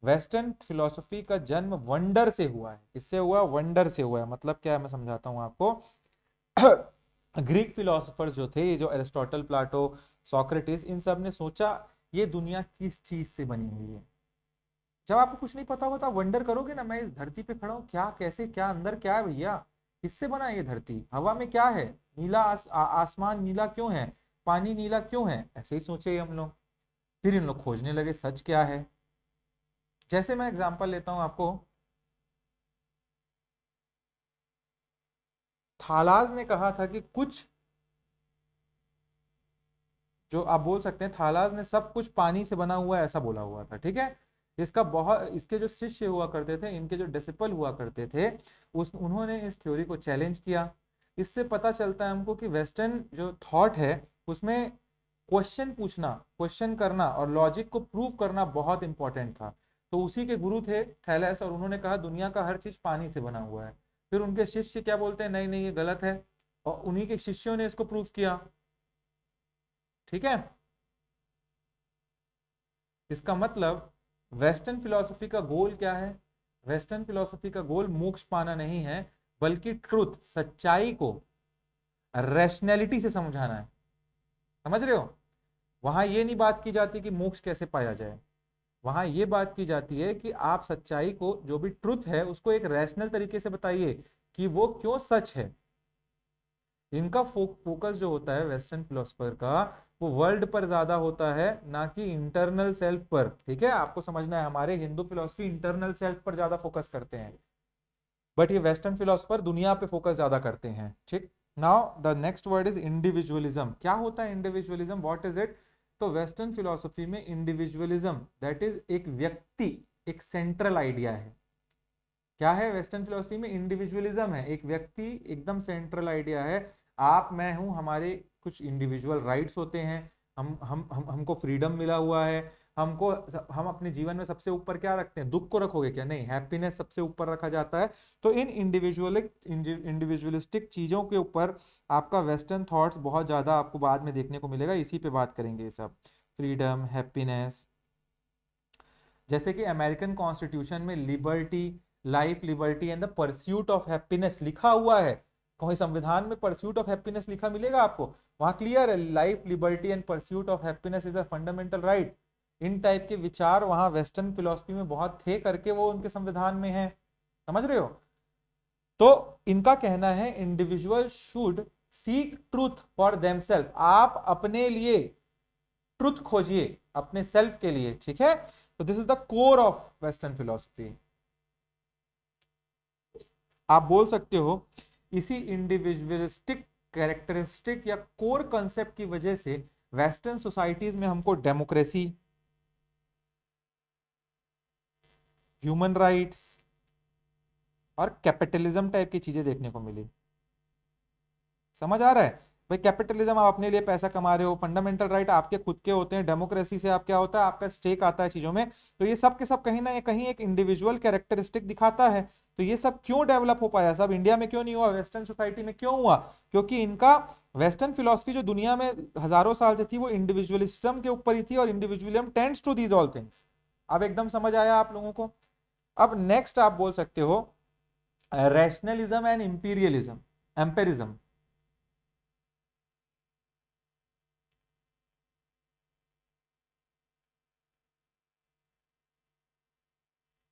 वेस्टर्न फिलोसफी का जन्म वंडर से हुआ है। किससे हुआ? वंडर से हुआ है। मतलब क्या है, मैं समझाता हूं आपको। ग्रीक फिलोसफर्स जो थे, ये जो एरिस्टोटल, प्लाटो, सोक्रेटिस, इन सब ने सोचा ये दुनिया किस चीज से बनी हुई है। जब आपको कुछ नहीं पता होता, वंडर करोगे ना, मैं इस धरती पे खड़ा हूँ, क्या, कैसे, क्या अंदर क्या है भैया, किससे बना है ये धरती, हवा में क्या है, नीला आसमान नीला क्यों है, पानी नीला क्यों है, ऐसे ही सोचे हम लोग। फिर इन लोग खोजने लगे सच क्या है। जैसे मैं एग्जांपल लेता हूं आपको, थालाज ने कहा था कि कुछ, जो आप बोल सकते हैं, थालाज ने सब कुछ पानी से बना हुआ है, ऐसा बोला हुआ था। ठीक है। इसका बहुत, इसके जो शिष्य हुआ करते थे, इनके जो डिसिपल हुआ करते थे, उस उन्होंने इस थ्योरी को चैलेंज किया। इससे पता चलता है हमको कि वेस्टर्न जो थॉट है उसमें क्वेश्चन पूछना, क्वेश्चन करना और लॉजिक को प्रूव करना बहुत इंपॉर्टेंट था। तो उसी के गुरु थे थैलेस, और उन्होंने कहा दुनिया का हर चीज पानी से बना हुआ है। फिर उनके शिष्य क्या बोलते हैं, नहीं नहीं ये गलत है, और उन्हीं के शिष्यों ने इसको प्रूव किया। ठीक है। इसका मतलब वेस्टर्न फिलॉसफी का गोल क्या है? वेस्टर्न फिलॉसफी का गोल मोक्ष पाना नहीं है, बल्कि ट्रुथ, सच्चाई को रैशनैलिटी से समझाना है। समझ रहे हो? वहां ये नहीं बात की जाती कि मोक्ष कैसे पाया जाए, वहां ये बात की जाती है कि आप सच्चाई को, जो भी ट्रुथ है, उसको एक रैशनल तरीके से बताइए कि वो क्यों सच है। इनका फोकस जो होता है वेस्टर्न फिलोसफर का, वो वर्ल्ड पर ज्यादा होता है, ना कि इंटरनल सेल्फ पर। ठीक है, आपको समझना है, हमारे हिंदू फिलोसफी इंटरनल सेल्फ पर ज्यादा फोकस करते हैं, बट ये वेस्टर्न फिलोसफर दुनिया पे फोकस ज्यादा करते हैं। ठीक। Now the next word is individualism. क्या होता है इंडिविजुअलिज्म, व्हाट इज इट? तो वेस्टर्न फिलोसफी में इंडिविजुअलिज्म, दैट इज एक व्यक्ति, एक सेंट्रल आइडिया है। क्या है वेस्टर्न फिलोसफी में? इंडिविजुअलिज्म है, एक व्यक्ति एकदम सेंट्रल आइडिया है, आप मैं हूं, हमारे कुछ इंडिविजुअल राइट्स होते हैं, हमको फ्रीडम मिला हुआ है, हमको हम अपने जीवन में सबसे ऊपर क्या रखते हैं? दुख को रखोगे क्या? नहीं, हैप्पीनेस सबसे ऊपर रखा जाता है। तो इन इंडिविजुअलिस्टिक चीजों के ऊपर आपका वेस्टर्न थॉट्स बहुत ज्यादा आपको बाद में देखने को मिलेगा, इसी पे बात करेंगे ये सब, फ्रीडम, हैप्पीनेस। जैसे कि अमेरिकन कॉन्स्टिट्यूशन में liberty, life, liberty and the pursuit of happiness लिखा हुआ है। कोई संविधान में परस्यूट ऑफ हैप्पीनेस लिखा मिलेगा आपको? वहां क्लियर है, life, liberty and pursuit of happiness is a fundamental right. In type के विचार वहां वेस्टर्न फिलोसफी में बहुत थे करके वो उनके संविधान में है, समझ रहे हो? तो इनका कहना है individual should seek truth for themselves, आप अपने लिए ट्रुथ खोजिए, अपने सेल्फ के लिए, ठीक है? तो this is the core of western philosophy. आप बोल सकते हो इसी इंडिविजुअलिस्टिक कैरेक्टरिस्टिक या कोर कंसेप्ट की वजह से वेस्टर्न सोसाइटीज में हमको डेमोक्रेसी, ह्यूमन राइट्स और कैपिटलिज्म टाइप की चीजें देखने को मिली। समझ आ रहा है भाई? कैपिटलिज्म, आप अपने लिए पैसा कमा रहे हो, फंडामेंटल राइट आपके खुद के होते हैं, डेमोक्रेसी से आप क्या होता है, आपका स्टेक आता है चीजों में। तो ये सब के सब कहीं ना कहीं एक इंडिविजुअल कैरेक्टरिस्टिक दिखाता है। तो ये सब क्यों डेवलप हो पाया? सब इंडिया में क्यों नहीं हुआ, वेस्टर्न सोसाइटी में क्यों हुआ? क्योंकि इनका वेस्टर्न फिलोसफी जो दुनिया में हजारों साल से थी वो इंडिविजुअलिज्म के ऊपर ही थी, और individualism tends to these all things. अब एकदम समझ आया आप लोगों को? अब नेक्स्ट आप बोल सकते हो rationalism and imperialism, empiricism.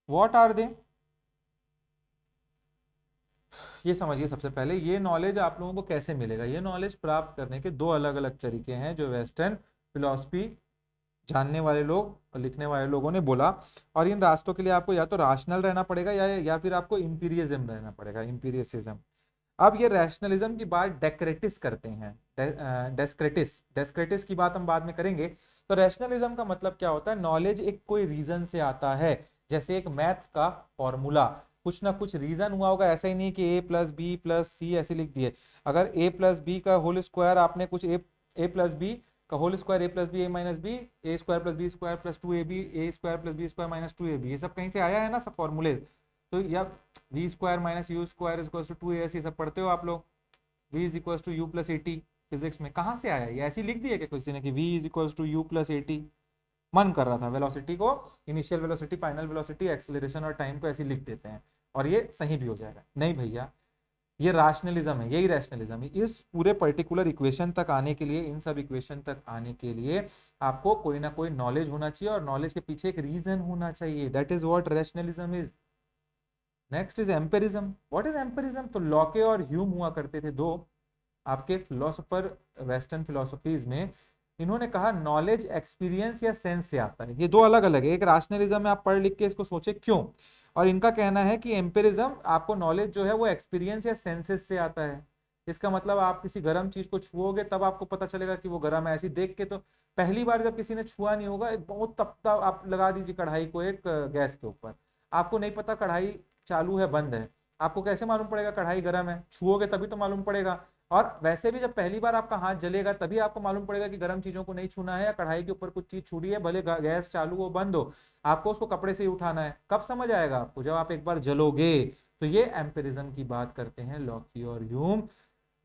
What are they? ये समझिए, सबसे पहले ये नॉलेज आप लोगों को कैसे मिलेगा? ये नॉलेज प्राप्त करने के दो अलग अलग तरीके हैं जो वेस्टर्न फिलॉसफी जानने वाले लोग और लिखने वाले लोगों ने बोला। और इन रास्तों के लिए आपको या तो राशनल रहना पड़ेगा या फिर आपको इंपीरियलिज्म रहना पड़ेगा, इंपीरियसिज्म। अब ये रैशनलिज्म की बात डेक्रेटिस करते हैं, डेस्क्रेटिस, डेस्क्रेटिस की बात हम बाद में करेंगे। तो रैशनलिज्म का मतलब क्या होता है? नॉलेज एक कोई रीजन से आता है, जैसे एक मैथ का फॉर्मूला, कुछ ना कुछ रीजन हुआ होगा, ऐसा ही नहीं कि A plus B plus C ऐसे लिख दिए। अगर ए प्लस बी का होल स्क्वायर आपने कुछ ए प्लस बी का whole square, A plus B A minus B, A square plus B square plus two A B, A square plus B square minus two A B, ये सब कहीं से आया है ना, सब फॉर्मूलेज। तो या v square minus u square equals to two a, ऐसे सब पढ़ते हो आप लोग। V is equals to you plus at, physics में कहाँ से आया? ये ऐसी लिख दिया क्या किसी ने कि V is equals to you plus A T? मन कर रहा था, वेलोसिटी को initial velocity, final velocity, acceleration और टाइम को ऐसे लिख देते हैं और ये सही भी हो जाएगा। नहीं भैया, ये रैशनलिज्म है, यही रैशनलिज्म है। इस पूरे पर्टिकुलर इक्वेशन तक आने के लिए, इन सब इक्वेशन तक आने के लिए आपको कोई ना कोई नॉलेज होना चाहिए, और नॉलेज के पीछे एक रीजन होना चाहिए। That is what rationalism is. Next is एम्पिरिज्म। What is एम्पिरिज्म? तो लॉके और ह्यूम हुआ करते थे दो आपके फिलोसोफर वेस्टर्न फिलोसफीज में। इन्होंने कहा नॉलेज एक्सपीरियंस या सेंस से आता है। ये दो अलग अलग है। एक रैशनलिज्म में आप पढ़ लिख के इसको सोचे क्यों, और इनका कहना है कि एम्पिरिज्म आपको नॉलेज जो है वो एक्सपीरियंस या सेंसेस से आता है। इसका मतलब आप किसी गर्म चीज को छुओगे तब आपको पता चलेगा कि वो गर्म है। ऐसी देख के तो पहली बार जब किसी ने छुआ नहीं होगा, एक बहुत तपता आप लगा दीजिए कढ़ाई को एक गैस के ऊपर, आपको नहीं पता कढ़ाई चालू है बंद है, आपको कैसे मालूम पड़ेगा कढ़ाई गर्म है? छुओगे तभी तो मालूम पड़ेगा। और वैसे भी जब पहली बार आपका हाथ जलेगा तभी आपको मालूम पड़ेगा कि गर्म चीजों को नहीं छूना है, या कढ़ाई के ऊपर कुछ चीज छुड़ी है, भले गैस चालू हो बंद हो, आपको उसको कपड़े से ही उठाना है। कब समझ आएगा आपको? जब आप एक बार जलोगे। तो ये एम्पिरिज्म की बात करते हैं लॉकी और ह्यूम।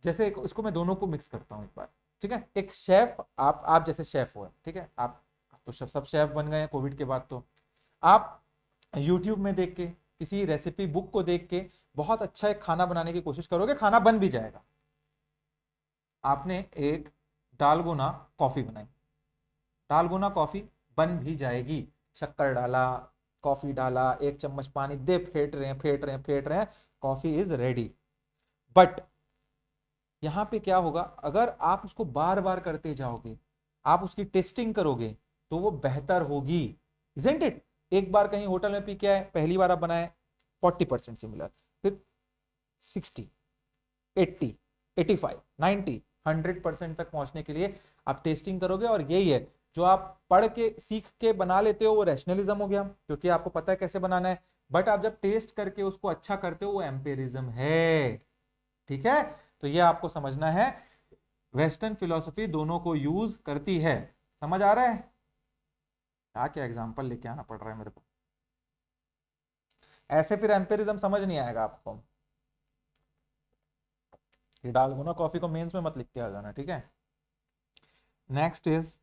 जैसे इसको मैं दोनों को मिक्स करता हूँ एक बार, ठीक है? एक शेफ, आप जैसे शेफ हो, ठीक है? आप तो सब शेफ बन गए हैं कोविड के बाद। तो आप यूट्यूब में देख के, किसी रेसिपी बुक को देख के बहुत अच्छा एक खाना बनाने की कोशिश करोगे, खाना बन भी जाएगा। आपने एक डालगोना कॉफी बनाई, डालगोना कॉफी बन भी जाएगी। शक्कर डाला, कॉफी डाला, एक चम्मच पानी दे, फेंट रहे हैं फेंट रहे हैं फेंट रहे हैं, कॉफी इज रेडी। बट यहां पे क्या होगा? अगर आप उसको बार बार करते जाओगे, आप उसकी टेस्टिंग करोगे, तो वो बेहतर होगी। Isn't it? एक बार कहीं होटल में पी के आए, पहली बार आप बनाए 40% सिमिलर, फिर 60, 80, 85, 90, 100% तक पहुंचने के लिए आप टेस्टिंग करोगे। और यही है जो आप पढ़ के सीख के बना लेते हो, वो रैशनलिज्म हो गया, क्योंकि आपको पता है कैसे बनाना है। बट आप जब टेस्ट करके उसको अच्छा करते हो वो एम्पिरिज्म है। ठीक है, तो ये आपको समझना है। वेस्टर्न फिलोसफी दोनों को यूज करती है। समझ आ रहा है? क्या क्या एग्जांपल लेके आना पड़ रहा है मेरे को, ऐसे फिर एम्पिरिज्म समझ नहीं आएगा आपको। ये डाल दो ना कॉफी को, मेंस में मत लिख के आ जाना, ठीक है। Next is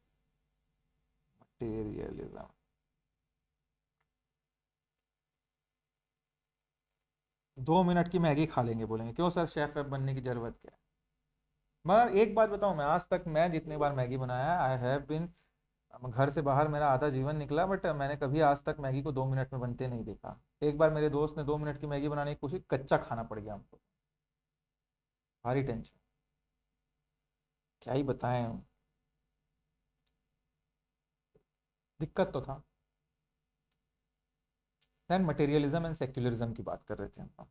materialism. 2 मिनट की मैगी खा लेंगे, बोलेंगे क्यों सर शेफ वेफ बनने की जरूरत क्या है। मगर एक बात बताऊं, मैं आज तक मैं जितने बार मैगी बनाया आई हैव बीन, घर से बाहर मेरा आधा जीवन निकला, बट मैंने कभी आज तक मैगी को 2 मिनट में बनते नहीं देखा। एक बार मेरे दोस्त ने 2 मिनट की मैगी बनाने की कोशिश, कच्चा खाना पड़ गया हमको, भारी टेंशन, क्या ही बताएं हम। दिक्कत तो था। देन मटेरियलिज्म एंड सेक्युलरिज्म की बात कर रहे थे हम।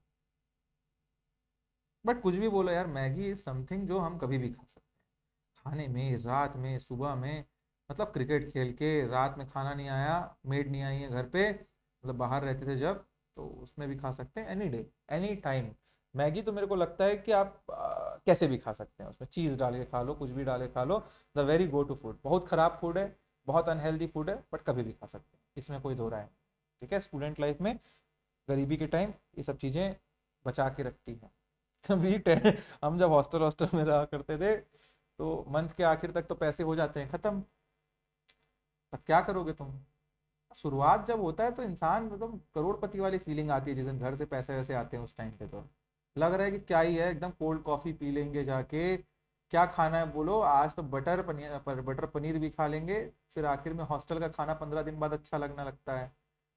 बट कुछ भी बोलो यार, मैगी इज समथिंग जो हम कभी भी खा सकते हैं, खाने में, रात में, सुबह में। मतलब क्रिकेट खेल के रात में खाना नहीं आया, मेड नहीं आई है घर पे, मतलब बाहर रहते थे जब, तो उसमें भी खा सकते हैं, any day, any time. Maggi तो मेरे को लगता है कि आप कैसे भी खा सकते हैं, उसमें चीज़ डाल के खा लो, कुछ भी डाल के खा लो। The very go to food. बहुत खराब फूड है, बहुत अनहेल्दी फूड है, बट कभी भी खा सकते हैं, इसमें कोई दो राय नहीं। ठीक है, स्टूडेंट लाइफ में, गरीबी के टाइम ये सब चीज़ें बचा के रखती हैं। अभी हम जब हॉस्टल हॉस्टल में रहा करते थे, तो मंथ के आखिर तक तो पैसे हो जाते हैं खत्म, तब क्या करोगे तुम। शुरुआत जब होता है तो इंसान मतलब करोड़पति वाली फीलिंग आती है, जिस दिन घर से पैसे वैसे आते हैं उस टाइम पे तो लग रहा है कि क्या ही है, एकदम कोल्ड कॉफी पी लेंगे जाके, क्या खाना है बोलो, आज तो बटर पनीर भी खा लेंगे। फिर आखिर में हॉस्टल का खाना 15 दिन बाद अच्छा लगने लगता है।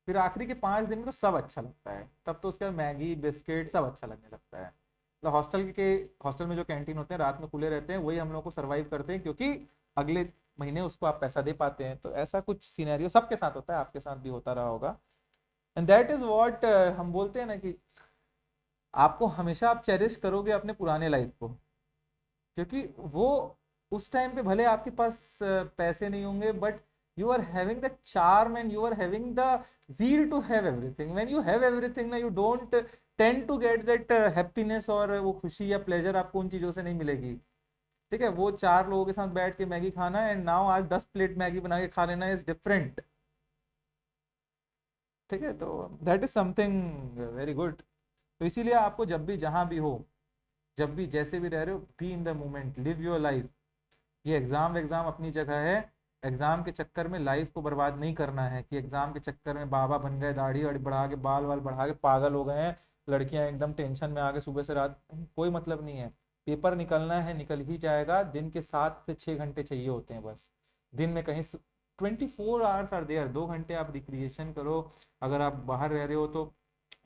फिर आखिरी के 5 दिन में तो सब अच्छा लगता है, तब तो उसके बाद मैगी बिस्किट सब अच्छा लगने लगता है। तो हॉस्टल में जो कैंटीन होते हैं रात में खुले रहते हैं, वही हम लोग को सरवाइव करते हैं, क्योंकि अगले महीने उसको आप पैसा दे पाते हैं। तो ऐसा कुछ सिनेरियो सबके साथ होता है, आपके साथ भी होता रहा होगा। एंड दैट इज व्हाट हम बोलते हैं ना कि आपको हमेशा आप चेरिश करोगे अपने पुराने लाइफ को, क्योंकि वो उस टाइम पे भले आपके पास पैसे नहीं होंगे, but you are having the charm and you are having the zeal to have everything. When you have everything ना, you don't tend to get that happiness, और वो खुशी या प्लेजर आपको उन चीजों से नहीं मिलेगी। ठीक है, वो 4 लोगों के साथ बैठ के मैगी खाना एंड नाउ आज 10 प्लेट मैगी बना के खा लेना इज डिफरेंट। ठीक है, तो that is something very good. तो इसीलिए आपको जब भी जहां भी हो, जब भी जैसे भी रह रहे हो, be in the moment, live your life. ये एग्जाम अपनी जगह है, एग्जाम के चक्कर में लाइफ को बर्बाद नहीं करना है, कि एग्जाम के चक्कर में बाबा बन गए, दाढ़ी वाड़ी बढ़ा के, बाल वाल बढ़ा के पागल हो गए हैं, लड़कियां एकदम टेंशन में आ गए सुबह से रात, कोई मतलब नहीं है। पेपर निकलना है, निकल ही जाएगा। दिन के 7 से 6 घंटे चाहिए होते हैं बस। दिन में कहीं 24 आवर्स आर देयर, 2 घंटे आप रिक्रिएशन करो। अगर आप बाहर रह रहे हो तो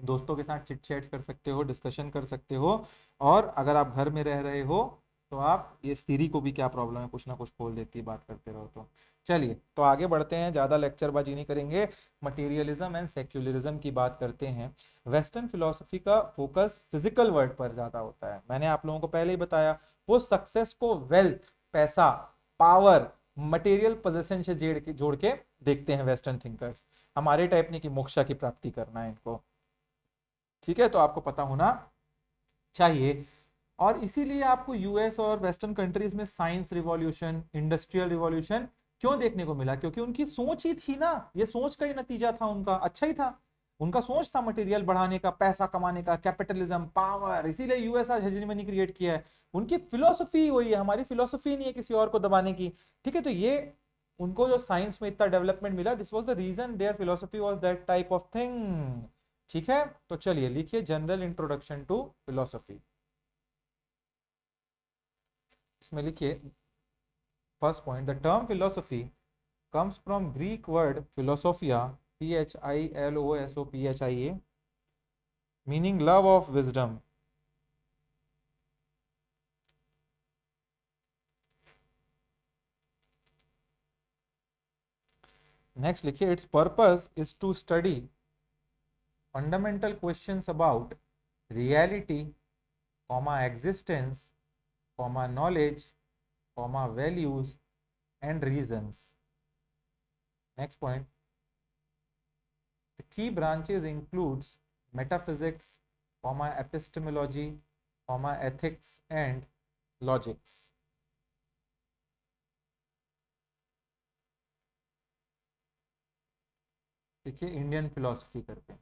दोस्तों के साथ चिट चैट कर सकते हो, डिस्कशन कर सकते हो। और अगर आप घर में रह रहे हो तो आप, ये स्त्री को भी क्या प्रॉब्लम है, कुछ ना कुछ खोल देती है, बात करते रहो तो। चलिए तो आगे बढ़ते हैं, ज़्यादा लेक्चरबाजी नहीं करेंगे। मटेरियलिज्म एंड सेक्युलरिज्म की बात करते हैं। वेस्टर्न फिलोसफी का फोकस फिजिकल वर्ल्ड पर ज़्यादा होता है, मैंने आप लोगों को पहले ही बताया। वो सक्सेस को वेल्थ, पैसा, पावर, मटेरियल पोजेशन से जोड़ के देखते हैं वेस्टर्न थिंकर्स। हमारे टाइप नहीं कि मोक्षा की प्राप्ति करना है इनको। ठीक है, तो आपको पता होना चाहिए। और इसीलिए आपको यूएस और वेस्टर्न कंट्रीज में साइंस रिवॉल्यूशन, इंडस्ट्रियल रिवॉल्यूशन क्यों देखने को मिला, क्योंकि उनकी सोच ही थी ना, ये सोच का ही नतीजा था उनका, अच्छा ही था। उनका सोच था मटेरियल बढ़ाने का, पैसा कमाने का, कैपिटलिज्म, पावर, इसीलिए यूएस आज हेजेमनी क्रिएट किया है। उनकी फिलोसफी वही है, हमारी फिलोसफी नहीं है किसी और को दबाने की। ठीक है, तो ये उनको जो साइंस में इतना डेवलपमेंट मिला, this was the reason their philosophy was that type of thing. ठीक है, तो चलिए लिखिए जनरल इंट्रोडक्शन टू फिलोसफी। इसमें लिखिए first point, the term philosophy comes from Greek word philosophia, philosophia, meaning love of wisdom. Next लिखिए, its purpose is to study fundamental questions about reality, existence, knowledge, values and reasons. Next point, the key branches includes metaphysics, epistemology, ethics and logics. देखिए Indian philosophy करके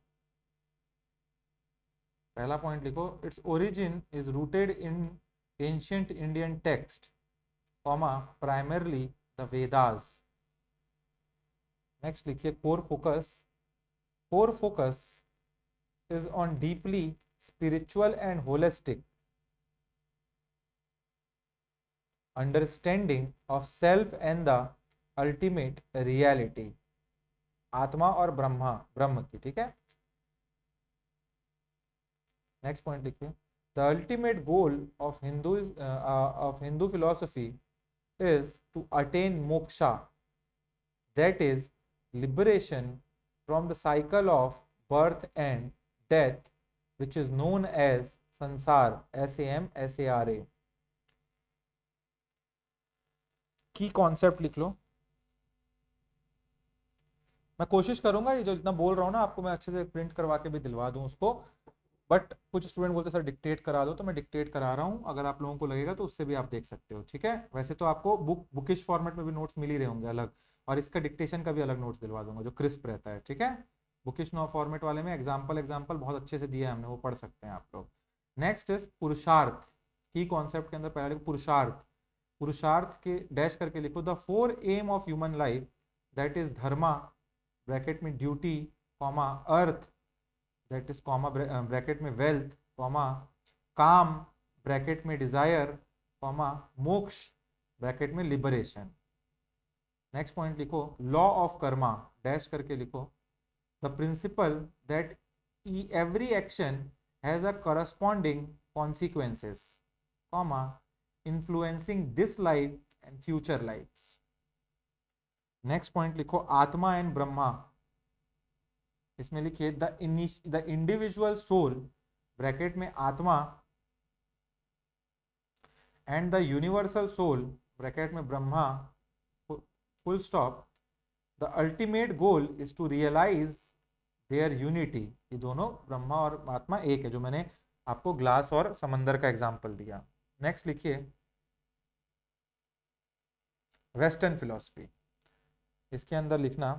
पहला point लिखो, its origin is rooted in ancient Indian text, primarily the Vedas. Next लिखिए core focus is on deeply spiritual and holistic understanding of self and the ultimate reality, आत्मा और ब्रह्म की, ठीक है। नेक्स्ट पॉइंट लिखिए, the ultimate goal of Hindu philosophy is to attain moksha, that is liberation from the cycle of birth and death, which is known as sansar, SAMSARA। की concept लिख लो। मैं कोशिश करूंगा ये जो जितना बोल रहा हूँ ना आपको मैं अच्छे से प्रिंट करवा के भी दिलवा दूं उसको, बट कुछ स्टूडेंट बोलते सर डिक्टेट करा दो, तो मैं डिक्टेट करा रहा हूँ, अगर आप लोगों को लगेगा तो उससे भी आप देख सकते हो, ठीक है। वैसे तो आपको बुकिश फॉर्मेट में भी नोट्स मिल ही रहे होंगे अलग, और इसका डिक्टेशन का भी अलग नोट्स दिलवा दूंगा जो क्रिस्प रहता है, ठीक है। बुकिश नो फॉर्मेट वाले में एग्जाम्पल बहुत अच्छे से दिया है हमने, वो पढ़ सकते हैं आप लोग। नेक्स्ट इज पुरुषार्थ, की कॉन्सेप्ट के अंदर पहले पुरुषार्थ के डैश करके लिखो, the 4 aim of human life, that is dharma bracket में duty, artha that is bracket में वेल्थ, काम ब्रैकेट में डिजायर, मोक्ष ब्रैकेट में लिबरेशन। नेक्स्ट पॉइंट लिखो, लॉ ऑफ कर्मा डैश करके लिखो, the principle that every action has a corresponding consequences, influencing this life and future lives। Next point लिखो, आत्मा and Brahma, इसमें लिखिए द इंडिविजुअल सोल ब्रैकेट में atma and the universal soul bracket में Brahma, full stop. The ultimate goal is to realise their unity, ये दोनों ब्रह्मा और आत्मा एक है, जो मैंने आपको ग्लास और समंदर का एग्जांपल दिया। नेक्स्ट लिखिए वेस्टर्न फिलॉसफी, इसके अंदर लिखना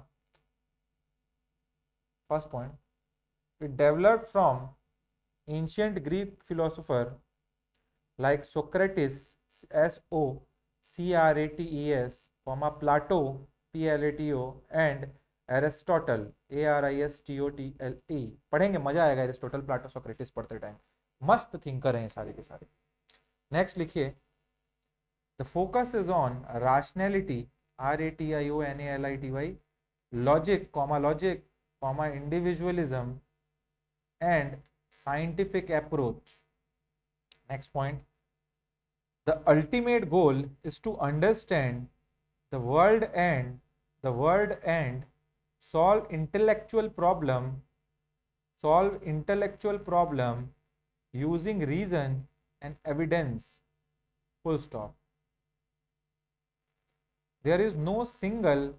first point, it developed from ancient Greek philosopher like Socrates SOCRATES, Plato PLATO and Aristotle ARISTOTLE। पढ़ेंगे, मजा आएगा, एरिस्टोटल प्लाटो सोक्रेटिस पढ़ते टाइम, मस्त थिंकर हैं सारे के सारे। नेक्स्ट लिखिए, the focus is on rationality RATIONALITY, logic individualism and scientific approach. Next point, the ultimate goal is to understand the world and solve intellectual problem using reason and evidence, full stop। there is no single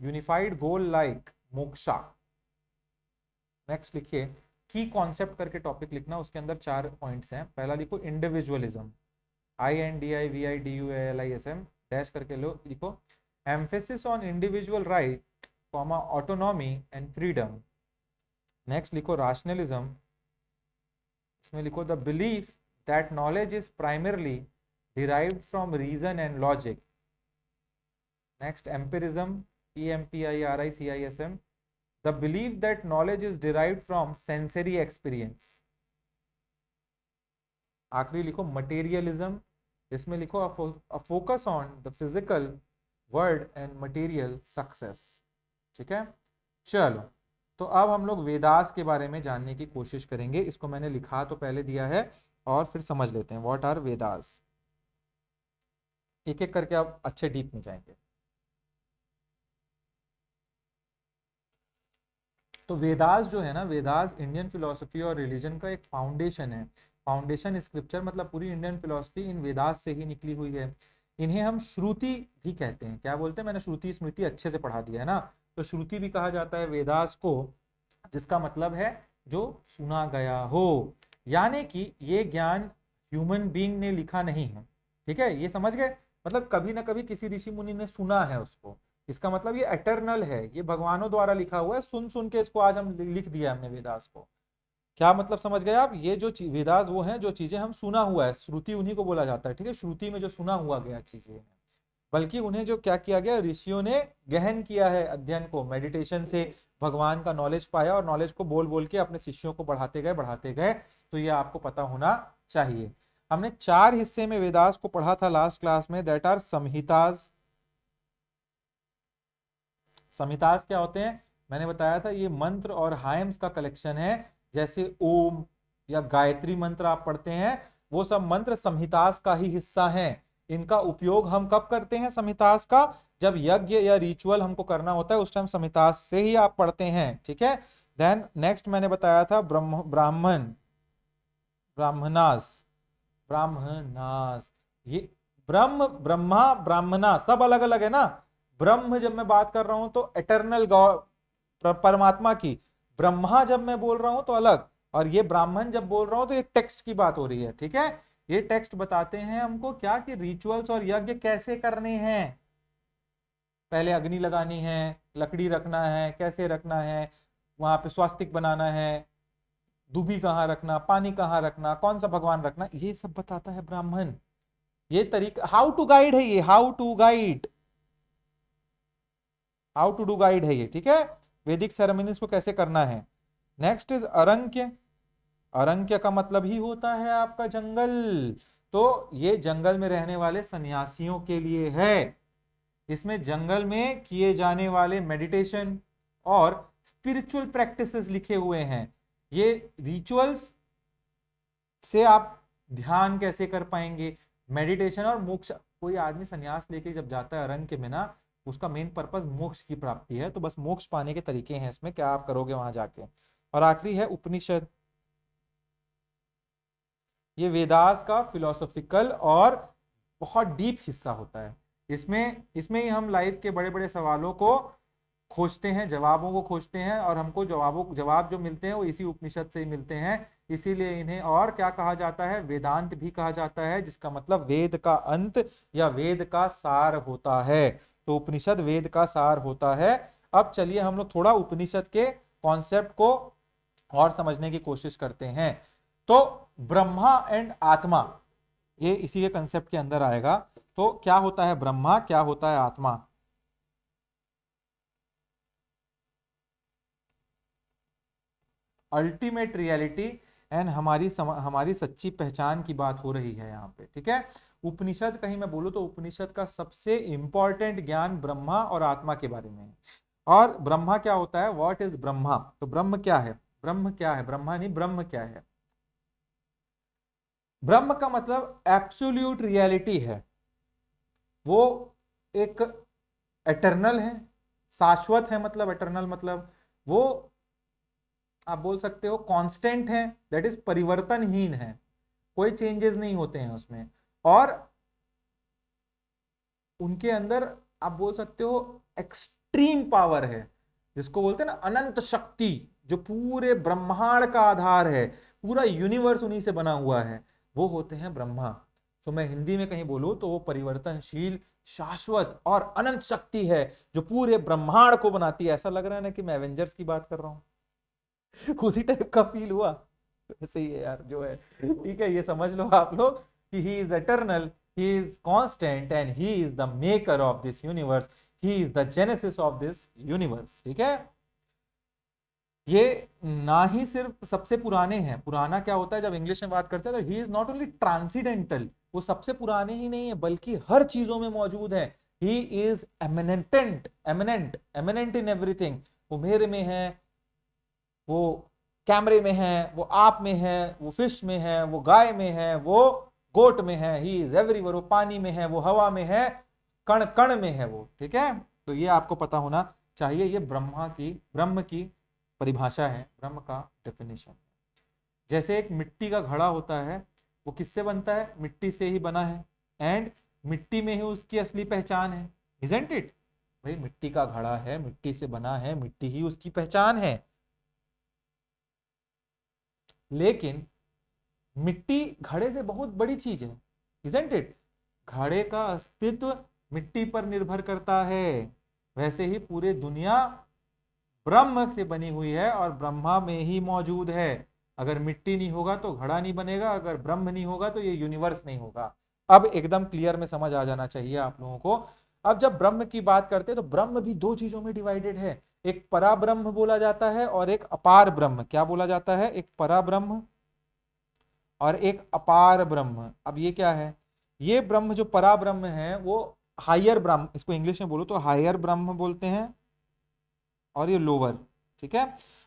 unified goal like moksha। Next लिखिए, की concept करके topic लिखना, उसके अंदर 4 points हैं। पहला लिखो individualism, INDIVIDUALISM dash करके लिखो, emphasis on individual right, autonomy and freedom। Next लिखो rationalism, इसमें लिखो the belief that knowledge is primarily derived from reason and logic। Next empirism, EMPIRICISM, the belief that knowledge is derived from sensory experience। आखिरी लिखो materialism, इसमें लिखो a focus on the physical world and material success, ठीक है। चलो, तो अब हम लोग वेदास के बारे में जानने की कोशिश करेंगे। इसको मैंने लिखा तो पहले दिया है, और फिर समझ लेते हैं व्हाट आर वेदास। एक एक करके आप अच्छे डीप में जाएंगे। तो वेदास जो है ना, वेदास इंडियन फिलोसफी और रिलीजन का एक फाउंडेशन है। फाउंडेशन स्क्रिप्चर मतलब पूरी इंडियन फिलोसफी इन वेदास से ही निकली हुई है। इन्हें हम श्रुति भी कहते हैं। क्या बोलते हैं, मैंने श्रुति स्मृति अच्छे से पढ़ा दिया है ना, तो श्रुति भी कहा जाता है वेदास को, जिसका मतलब है जो सुना गया हो, यानी कि ये ज्ञान ह्यूमन बीइंग ने लिखा नहीं है। ठीक है, ये समझ गए, मतलब कभी ना कभी किसी ऋषि मुनि ने सुना है उसको, इसका मतलब ये एटर्नल है, ये भगवानों द्वारा लिखा हुआ है, सुन सुन के इसको आज हम लिख दिया हमने वेदास को। क्या मतलब समझ गए आप, ये जो वेदास वो हैं जो चीजें हम सुना हुआ है, श्रुति उन्हीं को बोला जाता है। ठीक है, श्रुति में जो सुना हुआ गया चीजें हैं, बल्कि उन्हें जो क्या किया गया, ऋषियों ने गहन किया है अध्ययन को, मेडिटेशन से भगवान का नॉलेज पाया और नॉलेज को बोल बोल के अपने शिष्यों को बढ़ाते गए। तो ये आपको पता होना चाहिए। हमने 4 हिस्से में वेदास को पढ़ा था लास्ट क्लास में, दैट आर संहिताज। संहिताज क्या होते हैं, मैंने बताया था ये मंत्र और हाइम्स का कलेक्शन है। जैसे ओम या गायत्री मंत्र आप पढ़ते हैं, वो सब मंत्र संहिताज का ही हिस्सा हैं। इनका उपयोग हम कब करते हैं संहिताज का, जब यज्ञ या रिचुअल हमको करना होता है, उस टाइम संहिताज से ही आप पढ़ते हैं। ठीक है, देन नेक्स्ट मैंने बताया था ब्राह्मणास। ये ब्रह्मा ब्राह्मणा सब अलग अलग है ना। ब्रह्म जब मैं बात कर रहा हूं तो एटर्नल गॉड परमात्मा की, ब्रह्मा जब मैं बोल रहा हूं तो अलग, और ये ब्राह्मण जब बोल रहा हूं तो ये टेक्स्ट की बात हो रही है। ठीक है, ये टेक्स्ट बताते हैं हमको क्या कि रिचुअल्स और यज्ञ कैसे करने हैं, पहले अग्नि लगानी है, लकड़ी रखना है, कैसे रखना है, वहां पे स्वास्तिक बनाना है, दूबी कहाँ रखना, पानी कहाँ रखना, कौन सा भगवान रखना, ये सब बताता है ब्राह्मण। ये तरीका हाउ टू गाइड है, ये हाउ टू डू गाइड है ये। ठीक है, वैदिक सेरेमनीज को कैसे करना है। Next is अरंक्य। अरंक्य का मतलब ही होता है आपका जंगल, तो ये जंगल में रहने वाले सन्यासियों के लिए है। इसमें जंगल में किए जाने वाले मेडिटेशन और स्पिरिचुअल प्रैक्टिसेस लिखे हुए हैं। ये रिचुअल्स से आप ध्यान कैसे कर पाएंगे, मेडिटेशन और मोक्ष। कोई आदमी सन्यास लेके जब जाता है अरण्य में ना, उसका मेन पर्पस मोक्ष की प्राप्ति है, तो बस मोक्ष पाने के तरीके हैं इसमें, क्या आप करोगे वहां जाके। और आखिरी है उपनिषद। ये वेदास का फिलोसॉफिकल और बहुत डीप हिस्सा होता है। इसमें ही हम लाइफ के बड़े बड़े सवालों को खोजते हैं, जवाबों को खोजते हैं, और हमको जवाब जो मिलते हैं वो इसी उपनिषद से ही मिलते हैं। इसीलिए इन्हें और क्या कहा जाता है, वेदांत भी कहा जाता है, जिसका मतलब वेद का अंत या वेद का सार होता है। तो उपनिषद वेद का सार होता है। अब चलिए हम लोग थोड़ा उपनिषद के कॉन्सेप्ट को और समझने की कोशिश करते हैं। तो ब्रह्मा एंड आत्मा, ये इसी के कंसेप्ट के अंदर आएगा। तो क्या होता है ब्रह्मा, क्या होता है आत्मा। अल्टीमेट रियलिटी एंड हमारी सच्ची पहचान की बात हो रही है यहाँ पे। ठीक है, उपनिषद कहीं मैं बोलूँ तो उपनिषद का सबसे इंपॉर्टेंट ज्ञान ब्रह्मा और आत्मा के बारे में है। और ब्रह्मा क्या होता है, व्हाट इज ब्रह्मा, तो ब्रह्म क्या है, ब्रह्मा नहीं, ब्रह्म क्या है। ब्रह्म का मतलब एब्सोल्यूट रियलिटी है, वो एक एटर्नल है, शाश्वत है, मतलब एटर्नल मतलब वो आप बोल सकते हो कांस्टेंट है, दैट इज परिवर्तनहीन है, कोई चेंजेस नहीं होते हैं उसमें। और उनके अंदर आप बोल सकते हो एक्सट्रीम पावर है, जिसको बोलते हैं ना अनंत शक्ति, जो पूरे ब्रह्मांड का आधार है, पूरा यूनिवर्स उन्हीं से बना हुआ है, वो होते हैं ब्रह्मा। तो मैं हिंदी में कहीं बोलूं तो वो परिवर्तनशील, शाश्वत और अनंत शक्ति है जो पूरे ब्रह्मांड को बनाती है। ऐसा लग रहा है ना कि मैं एवेंजर्स की बात कर रहा हूं उसी टाइप का फील हुआ, वैसे ही है यार जो है। ठीक है, ये समझ लो आप लोग कि he is eternal, he is constant and he is the maker of this universe, he is the genesis of this universe। ठीक है, ये ना ही सिर्फ सबसे पुराने हैं, पुराना क्या होता है जब इंग्लिश में बात करते हैं, तो he is not only transcendental, वो सबसे पुराने ही नहीं है बल्कि हर चीजों में मौजूद है। He is eminent in everything, वो मेरे में है, वो कैमरे में है, वो आप में है, वो फिश में है, वो गाय में है, वो गोट में है, ही इज एवरीवेयर, वो पानी में है, वो हवा में है, कण कण में है वो। ठीक है, तो ये आपको पता होना चाहिए। ये ब्रह्म की परिभाषा है, ब्रह्म का डेफिनेशन। जैसे एक मिट्टी का घड़ा होता है, वो किससे बनता है, मिट्टी से ही बना है, एंड मिट्टी में ही उसकी असली पहचान है, इजंट इट। भाई मिट्टी का घड़ा है, मिट्टी से बना है, मिट्टी ही उसकी पहचान है। लेकिन मिट्टी घड़े से बहुत बड़ी चीज है, इजंट इट? घड़े का अस्तित्व मिट्टी पर निर्भर करता है। वैसे ही पूरी दुनिया ब्रह्म से बनी हुई है और ब्रह्मा में ही मौजूद है। अगर मिट्टी नहीं होगा तो घड़ा नहीं बनेगा, अगर ब्रह्म नहीं होगा तो ये यूनिवर्स नहीं होगा। अब एकदम क्लियर में समझ आ जाना चाहिए आप लोगों को। अब जब ब्रह्म की बात करते हैं तो ब्रह्म भी दो चीजों में डिवाइडेड है, एक परा ब्रह्म बोला जाता है और एक अपार ब्रह्म। क्या बोला जाता है? एक परा ब्रह्म और एक अपार ब्रह्म। अब ये क्या है? ये ब्रह्म जो परा ब्रह्म है वो हायर ब्रह्म, इसको इंग्लिश में बोलो तो हायर ब्रह्म बोलते हैं, और ये लोअर। ठीक है?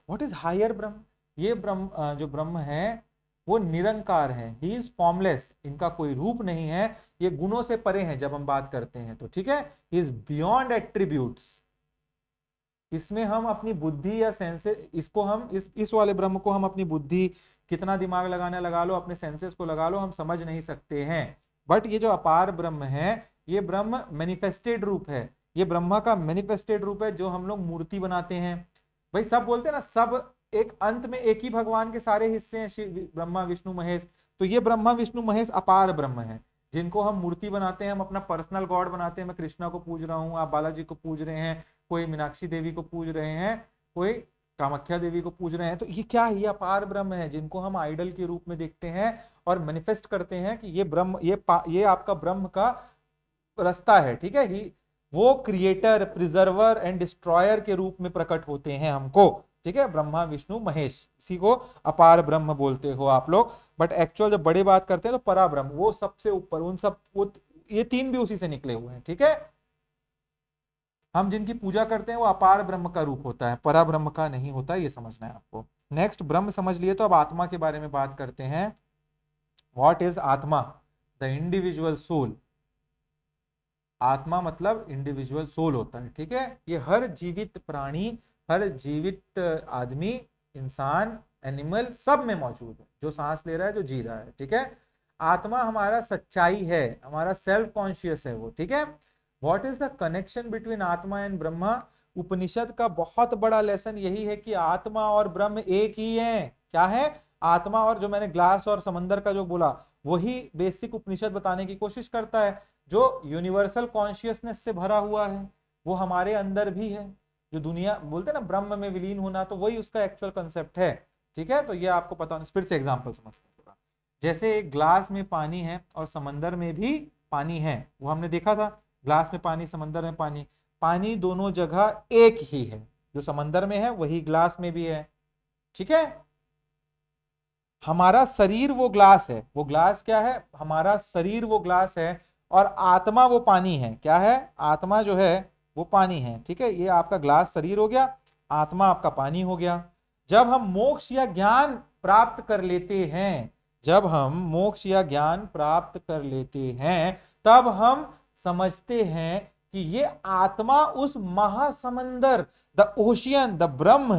व्हाट इज हायर ब्रह्म? ये ब्रह्म जो ब्रह्म है वो निरंकार है, ही इज फॉर्मलेस, इनका कोई रूप नहीं है, ये गुणों से परे हैं जब हम बात करते हैं तो। ठीक है? He is beyond attributes. इसमें हम अपनी बुद्धि या सेंसेस, इसको हम इस वाले ब्रह्म को हम अपनी बुद्धि, कितना दिमाग लगाना लगा लो, अपने सेंसेस को लगा लो, हम समझ नहीं सकते हैं। बट ये जो अपार ब्रह्म है, ये ब्रह्म मैनिफेस्टेड रूप है, ये ब्रह्मा का मैनिफेस्टेड रूप है जो हम लोग मूर्ति बनाते हैं। भाई सब बोलते हैं ना, सब एक अंत में एक ही भगवान के सारे हिस्से हैं, शिव ब्रह्मा विष्णु महेश। तो ये ब्रह्मा विष्णु महेश अपार ब्रह्म है जिनको हम मूर्ति बनाते हैं, हम अपना पर्सनल गॉड बनाते हैं। मैं कृष्णा को पूज रहा हूँ, आप बालाजी को पूज रहे हैं, कोई मीनाक्षी देवी को पूज रहे हैं, कोई कामाख्या देवी को पूज रहे हैं। तो ये क्या है? ये अपार ब्रह्म है जिनको हम आइडल के रूप में देखते हैं और मैनिफेस्ट करते हैं कि ये ब्रह्म, ये आपका ब्रह्म का रास्ता है। ठीक है? ही वो क्रिएटर, प्रिजर्वर एंड डिस्ट्रॉयर के रूप में प्रकट होते हैं हमको। ठीक है? ब्रह्मा विष्णु महेश, इसी को अपार ब्रह्म बोलते हो आप लोग। बट एक्चुअल जब बड़ी बात करते हैं तो परा ब्रह्म वो सबसे ऊपर, उन सब वो, ये तीन भी उसी से निकले हुए हैं। ठीक है? हम जिनकी पूजा करते हैं वो अपार ब्रह्म का रूप होता है, परा ब्रह्म का नहीं होता, ये समझना है आपको। नेक्स्ट, ब्रह्म समझ लिए तो अब आत्मा के बारे में बात करते हैं। What is atma? The individual soul. आत्मा मतलब इंडिविजुअल सोल होता है। ठीक है? ये हर जीवित प्राणी, हर जीवित आदमी, इंसान, एनिमल, सब में मौजूद है, जो सांस ले रहा है, जो जी रहा है। ठीक है? आत्मा हमारा सच्चाई है, हमारा सेल्फ कॉन्शियस है वो। ठीक है? What is the connection between आत्मा एंड ब्रह्मा? उपनिषद का बहुत बड़ा लेसन यही है कि आत्मा और ब्रह्म एक ही है। क्या है? आत्मा, और जो मैंने ग्लास और समंदर का जो बोला, वही बेसिक उपनिषद बताने की कोशिश करता है। जो यूनिवर्सल कॉन्शियसनेस से भरा हुआ है वो हमारे अंदर भी है। जो दुनिया बोलते हैं ना ब्रह्म में विलीन होना, तो वही उसका एक्चुअल कंसेप्ट है। ठीक है? तो ये आपको पता होना। फिर से एग्जांपल समझते हैं थोड़ा। जैसे एक ग्लास में पानी है और समंदर में भी पानी है, वो हमने देखा था। ग्लास में पानी, समंदर में पानी, पानी दोनों जगह एक ही है। जो समंदर में है वही ग्लास में भी है। ठीक है? हमारा शरीर वो ग्लास है। वो ग्लास क्या है? हमारा शरीर वो ग्लास है, और आत्मा वो पानी है। क्या है? आत्मा जो है वो पानी है। ठीक है? ये आपका ग्लास शरीर हो गया, आत्मा आपका पानी हो गया। जब हम मोक्ष या ज्ञान प्राप्त कर लेते हैं, जब हम मोक्ष या ज्ञान प्राप्त कर लेते हैं, तब हम समझते हैं कि ये आत्मा उस महासमंदर, द ओशियन, द ब्रह्म,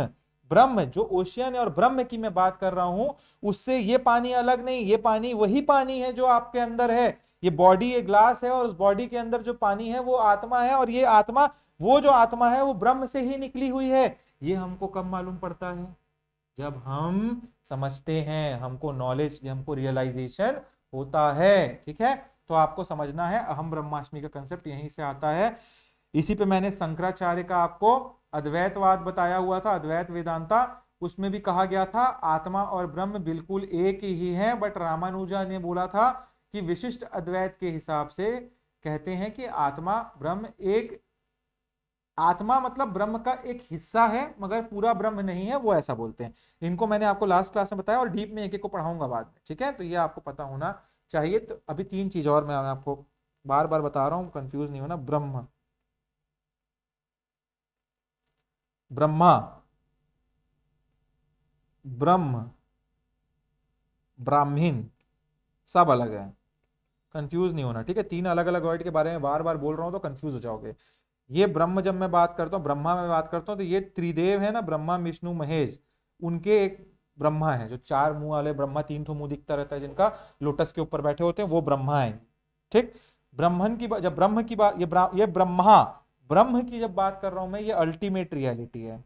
ब्रह्म जो ओशियन है और ब्रह्म की मैं बात कर रहा हूं, उससे ये पानी अलग नहीं, ये पानी वही पानी है जो आपके अंदर है। ये बॉडी, ये ग्लास है, और उस बॉडी के अंदर जो पानी है वो आत्मा है, और ये आत्मा, वो जो आत्मा है वो ब्रह्म से ही निकली हुई है। ये हमको कब मालूम पड़ता है? जब हम समझते हैं, हमको नॉलेज, हमको रियलाइजेशन होता है। ठीक है? तो आपको समझना है, अहम ब्रह्मास्मि का कंसेप्ट यहीं से आता है। इसी पे मैंने शंकराचार्य का आपको अद्वैतवाद बताया हुआ था, अद्वैत वेदांता। उसमें भी कहा गया था आत्मा और ब्रह्म बिल्कुल एक ही हैं, बट रामानुजा ने बोला था कि विशिष्ट अद्वैत के हिसाब से कहते हैं कि आत्मा ब्रह्म एक, आत्मा मतलब ब्रह्म का एक हिस्सा है मगर पूरा ब्रह्म नहीं है, वो ऐसा बोलते हैं। इनको मैंने आपको लास्ट क्लास में बताया और डीप में एक एक को पढ़ाऊंगा बाद में। ठीक है? तो ये आपको पता होना चाहिए। तो अभी तीन चीज और मैं आपको बार बार बता रहा हूं, कंफ्यूज नहीं होना। ब्रह्म, ब्रह्मा, ब्रह्म, ब्राह्मीण, सब अलग है। कंफ्यूज नहीं होना। ठीक है? तीन अलग अलग वर्ड के बारे में बार बार बोल रहा हूं तो कंफ्यूज हो जाओगे। ये ब्रह्म जब मैं बात करता हूँ, ब्रह्मा में बात करता हूँ, तो ये त्रिदेव है ना, ब्रह्मा विष्णु महेश, उनके एक ब्रह्मा है। जो चार मुंह वाले ब्रह्मा, तीन ठो मुंह दिखता रहता है जिनका, लोटस के ऊपर बैठे होते हैं, वो ब्रह्मा है। ठीक? ब्रह्मन की जब ब्रह्म की बात, ये ब्रह्मा, ब्रह्म की जब बात कर रहा हूं मैं, ये अल्टीमेट रियलिटी है।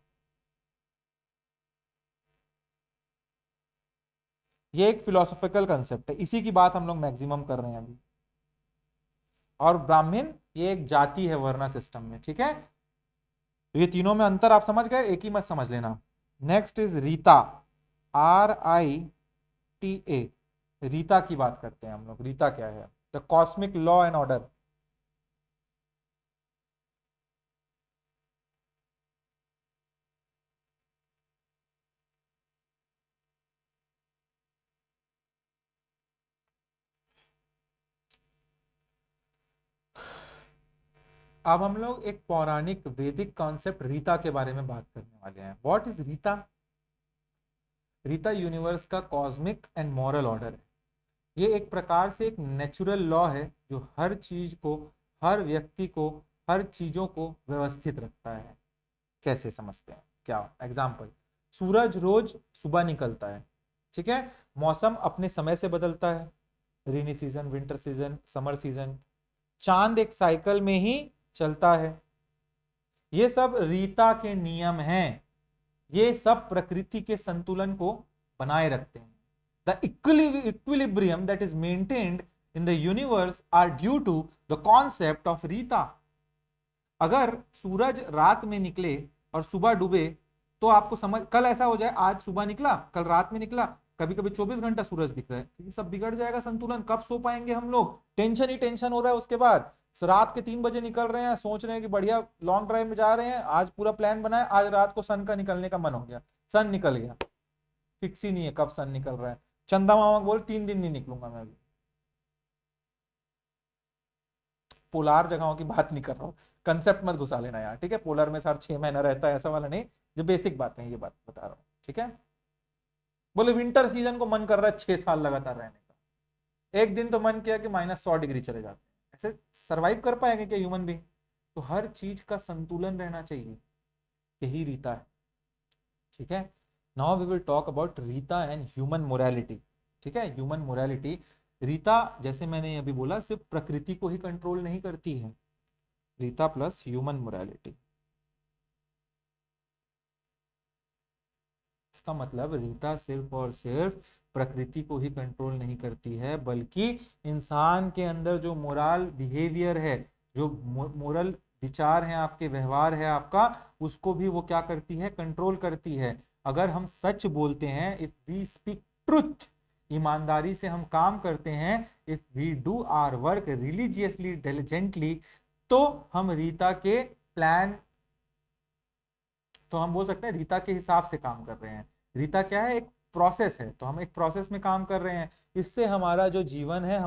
ये एक फिलोसॉफिकल कंसेप्ट है, इसी की बात हम लोग मैक्सिमम कर रहे हैं अभी। और ब्राह्मण ये एक जाति है वर्ण सिस्टम में, ठीक है। तो ये तीनों में अंतर आप समझ गए, एक ही मत समझ लेना। Next is Rita, RITA। Rita की बात करते हैं हम लोग। रीता क्या है? The cosmic law and order. अब हम लोग एक पौराणिक वैदिक कॉन्सेप्ट रीता के बारे में बात करने वाले हैं। What is Rita? Rita universe का कॉस्मिक एंड मॉरल ऑर्डर है। ये एक प्रकार से एक नेचुरल लॉ है जो हर चीज को, हर व्यक्ति को, हर चीजों को व्यवस्थित रखता है। कैसे समझते हैं? क्या एग्जाम्पल? सूरज रोज सुबह निकलता है, ठीक है। मौसम अपने समय से बदलता है, rainy season, winter season, summer season. चांद एक साइकिल में ही चलता है। ये सब रीता के नियम हैं। ये सब प्रकृति के संतुलन को बनाए रखते हैं। The equilibrium that is maintained in the universe are due to the concept of rita. अगर सूरज रात में निकले और सुबह डूबे तो आपको समझ, कल ऐसा हो जाए आज सुबह निकला कल रात में निकला, कभी कभी 24 घंटा सूरज दिख रहा है, तो ये सब बिगड़ जाएगा संतुलन। कब सो पाएंगे हम लोग? टेंशन ही टेंशन हो रहा है। उसके बाद रात के 3 बजे निकल रहे हैं, सोच रहे हैं कि बढ़िया लॉन्ग ड्राइव में जा रहे हैं, आज पूरा प्लान बना है, आज रात को सन का निकलने का मन हो गया, सन निकल गया। फिक्स ही नहीं है कब सन निकल रहा है। चंदा मामा बोल 3 दिन नहीं निकलूंगा मैं अभी। पोलार जगहों की बात नहीं कर रहा हूँ, कंसेप्ट मत घुसा लेना यार, ठीक है। पोलर में सर 6 महीना रहता है ऐसा वाला नहीं, जो बेसिक बात है ये बात बता रहा हूँ, ठीक है। बोले विंटर सीजन को मन कर रहा है 6 साल लगातार रहने का, एक दिन तो मन किया कि -100 डिग्री चले जाते हैं। ऐसे सरवाइव कर पाएंगे क्या ह्यूमन बींग? तो हर चीज का संतुलन रहना चाहिए, यही रीता है, ठीक है। Now we will talk about rita and human morality, ठीक है। ह्यूमन मोरालिटी, रीता जैसे मैंने अभी बोला सिर्फ प्रकृति को ही कंट्रोल नहीं करती है। रीता प्लस ह्यूमन मोरालिटी, इसका मतलब रीता सिर्फ और सिर्फ प्रकृति को ही कंट्रोल नहीं करती है, बल्कि इंसान के अंदर जो मोरल बिहेवियर है, जो मोरल विचार है, आपके व्यवहार है आपका, उसको भी वो क्या करती है? कंट्रोल करती है। अगर हम सच बोलते हैं, इफ वी स्पीक ट्रुथ, ईमानदारी से हम काम करते हैं, if we do our work religiously diligently, तो हम रीता के प्लान, तो हम बोल सकते हैं रीता के हिसाब से काम कर रहे हैं। रीता क्या है? एक प्रोसेस है, तो हम एक प्रोसेस में काम कर रहे हैं। इससे हमारा जो जीवन है,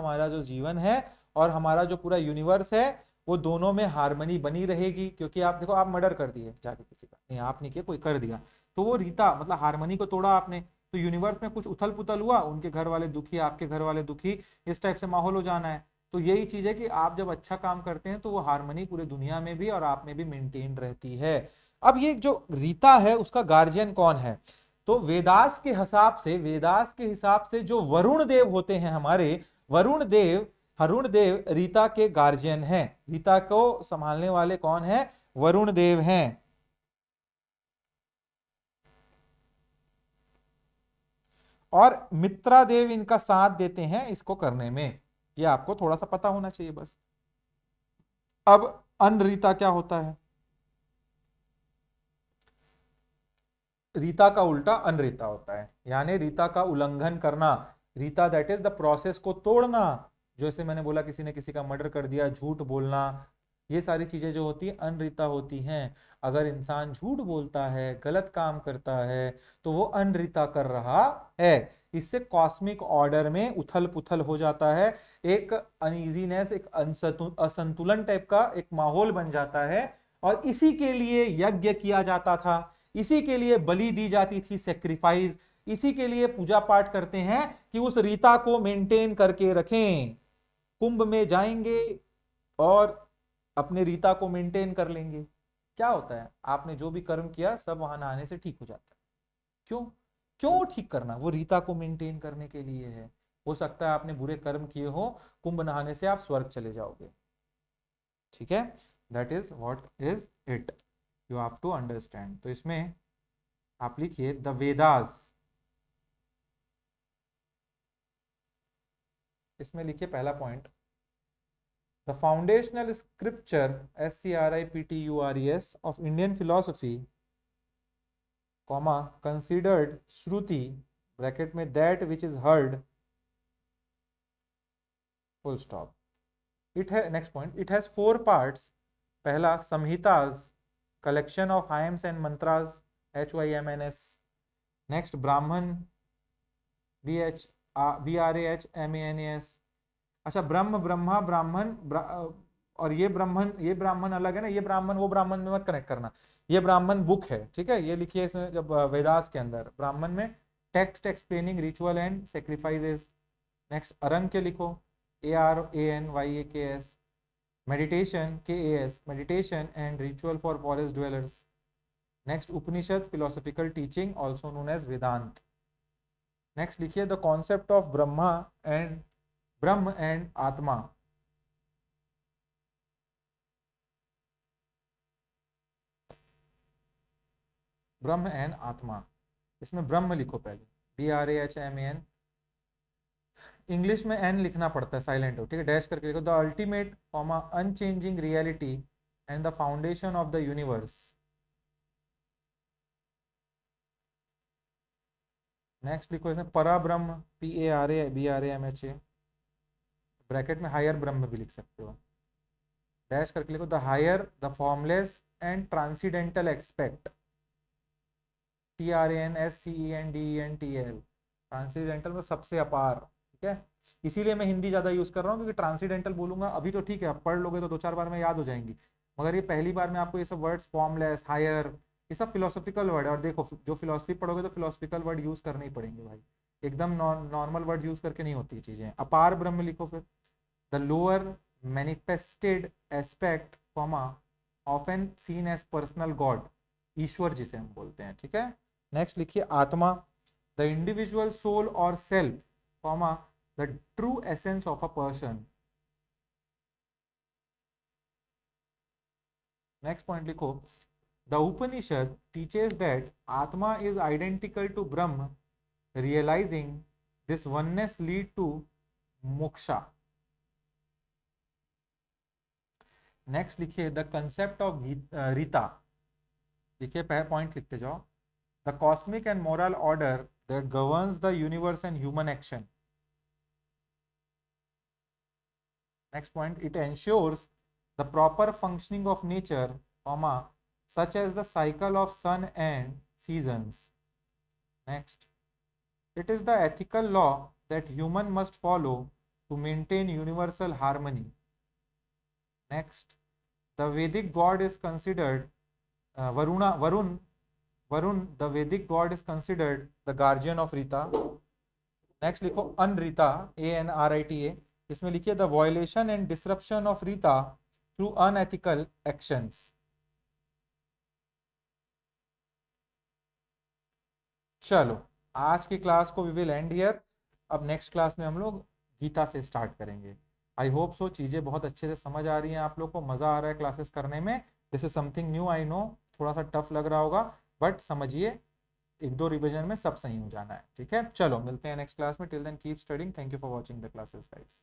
और हमारा जो पूरा यूनिवर्स है, वो दोनों में हार्मनी बनी रहेगी। क्योंकि आप देखो, आप मर्डर कर दिए जाके किसी का, नहीं आप नहीं किया, कोई कर दिया, तो वो रीता मतलब हार्मनी को तोड़ा आपने, तो यूनिवर्स में कुछ उथल पुथल हुआ, उनके घर वाले दुखी, आपके घर वाले दुखी, इस टाइप से माहौल हो जाना है। तो यही चीज है कि आप जब अच्छा काम करते हैं तो वो हार्मनी पूरे दुनिया में भी और आप में भी मेंटेन रहती है। अब ये जो रीता है उसका गार्जियन कौन है? तो वेदास के हिसाब से जो वरुण देव होते हैं हमारे, वरुण देव रीता के गार्जियन हैं। रीता को संभालने वाले कौन है? वरुण देव हैं। और मित्रा देव इनका साथ देते हैं इसको करने में। ये आपको थोड़ा सा पता होना चाहिए बस। अब अनरीता क्या होता है? रीता का उल्टा अनरीता होता है, यानी रीता का उल्लंघन करना। Rita that is the process को तोड़ना। जैसे मैंने बोला, किसी ने किसी का मर्डर कर दिया, झूठ बोलना, ये सारी चीजें जो होती है अनरीता होती हैं। अगर इंसान झूठ बोलता है, गलत काम करता है, तो वो अनरीता कर रहा है। इससे कॉस्मिक ऑर्डर में उथल पुथल हो जाता है, एक अनईजीनेस, एक असंतुलन टाइप का एक माहौल बन जाता है। और इसी के लिए यज्ञ किया जाता था, इसी के लिए बलि दी जाती थी, सेक्रीफाइस, इसी के लिए पूजा पाठ करते हैं कि उस रीता को मेंटेन करके रखें। कुंभ में जाएंगे और अपने रीता को मेंटेन कर लेंगे। क्या होता है? आपने जो भी कर्म किया सब वहां नहाने से ठीक हो जाता है। क्यों? क्यों ठीक करना? वो रीता को मेंटेन करने के लिए है। हो सकता है आपने बुरे कर्म किए हो, कुंभ नहाने से आप स्वर्ग चले जाओगे, ठीक है। That is what is it, you have to understand. तो इसमें आप लिखिए द वेदास, इसमें लिखिए पहला point, the foundational scripture SCRIPTURES of Indian philosophy, comma considered shruti, bracket में that which is heard, full stop. It है, next point, it has 4 parts. पहला Samhitas, collection of hymns and mantras, HYMNS। Next Brahmana, BRAHMANAS। अच्छा, ब्रह्म, ब्रह्मा, ब्राह्मण, और ये ब्राह्मण अलग है ना, ये ब्राह्मण वो ब्राह्मण में मत कनेक्ट करना, ये ब्राह्मण बुक है, ठीक है, ये लिखिए इसमें जब वेदास के अंदर ब्राह्मण में text explaining ritual and sacrifices. Next अरंग के लिखो, ARANYAKS। Meditation, KAS, meditation and ritual for forest dwellers. Next Upanishad, philosophical teaching also known as Vedanta. Next लिखिए the concept of Brahman and atma. Brahman and आत्मा, इसमें ब्रह्म लिखो पहले, BRAHMAN। इंग्लिश में एन लिखना पड़ता है, साइलेंट हो, ठीक है, डैश करके लिखो, the ultimate comma unchanging reality and the foundation of the universe. Next लिखो इसमें परा ब्रह्म, PARABRAMHA, ब्रैकेट में हायर ब्रह्म भी लिख सकते हो, डैश करके लिखो the higher, the formless and transcendental expect, TRANSCENDENTL, transcendental में सबसे अपार, ठीक है। इसीलिए मैं हिंदी ज्यादा यूज कर रहा हूँ, क्योंकि ट्रांसीडेंटल बोलूंगा अभी तो ठीक है, आप पढ़ लोगे तो 2-4 बार में याद हो जाएंगी, मगर ये पहली बार में आपको ये सब वर्ड्स, फॉर्मलेस, हायर, ये सब फिलोसॉफिकल वर्ड है। और देखो, जो फिलोसफी पढ़ोगे तो फिलोसफिकल वर्ड यूज करने ही पड़ेंगे भाई, एकदम नॉर्मल वर्ड यूज करके नहीं होती चीजें। अपार ब्रह्म लिखो फिर, the lower manifested aspect, comma often seen as personal god, ईश्वर जिसे हम बोलते हैं, ठीक है। नेक्स्ट लिखिए आत्मा, द इंडिविजुअल सोल और self, comma the true essence of a person. Next point लिखो, the Upanishad teaches that atma is identical to Brahm, realizing this oneness lead to moksha. Next लिखिए द कंसेप्ट ऑफ रीता, लिखिए पॉइंट लिखते जाओ, the cosmic and moral order that governs the universe and human action. Next point, it ensures the proper functioning of nature, comma such as the cycle of sun and seasons. Next, it is the ethical law that human must follow to maintain universal harmony. Next, the Vedic god is considered Varun, the Vedic god is considered the guardian of Rita. Next लिखो अनरीता, ANRITA, इसमें लिखिए the violation and disruption of Rita through unethical actions. चलो, आज की class को we will and here. अब next class में हम लोग गीता से स्टार्ट करेंगे। आई होप सो चीज़ें बहुत अच्छे से समझ आ रही हैं, आप लोग को मज़ा आ रहा है क्लासेस करने में। This is something new, I know थोड़ा सा टफ लग रहा होगा, बट समझिए 1-2 रिविजन में सब सही हो जाना है, ठीक है। चलो मिलते हैं नेक्स्ट क्लास में, till then keep studying, thank you for watching the classes guys.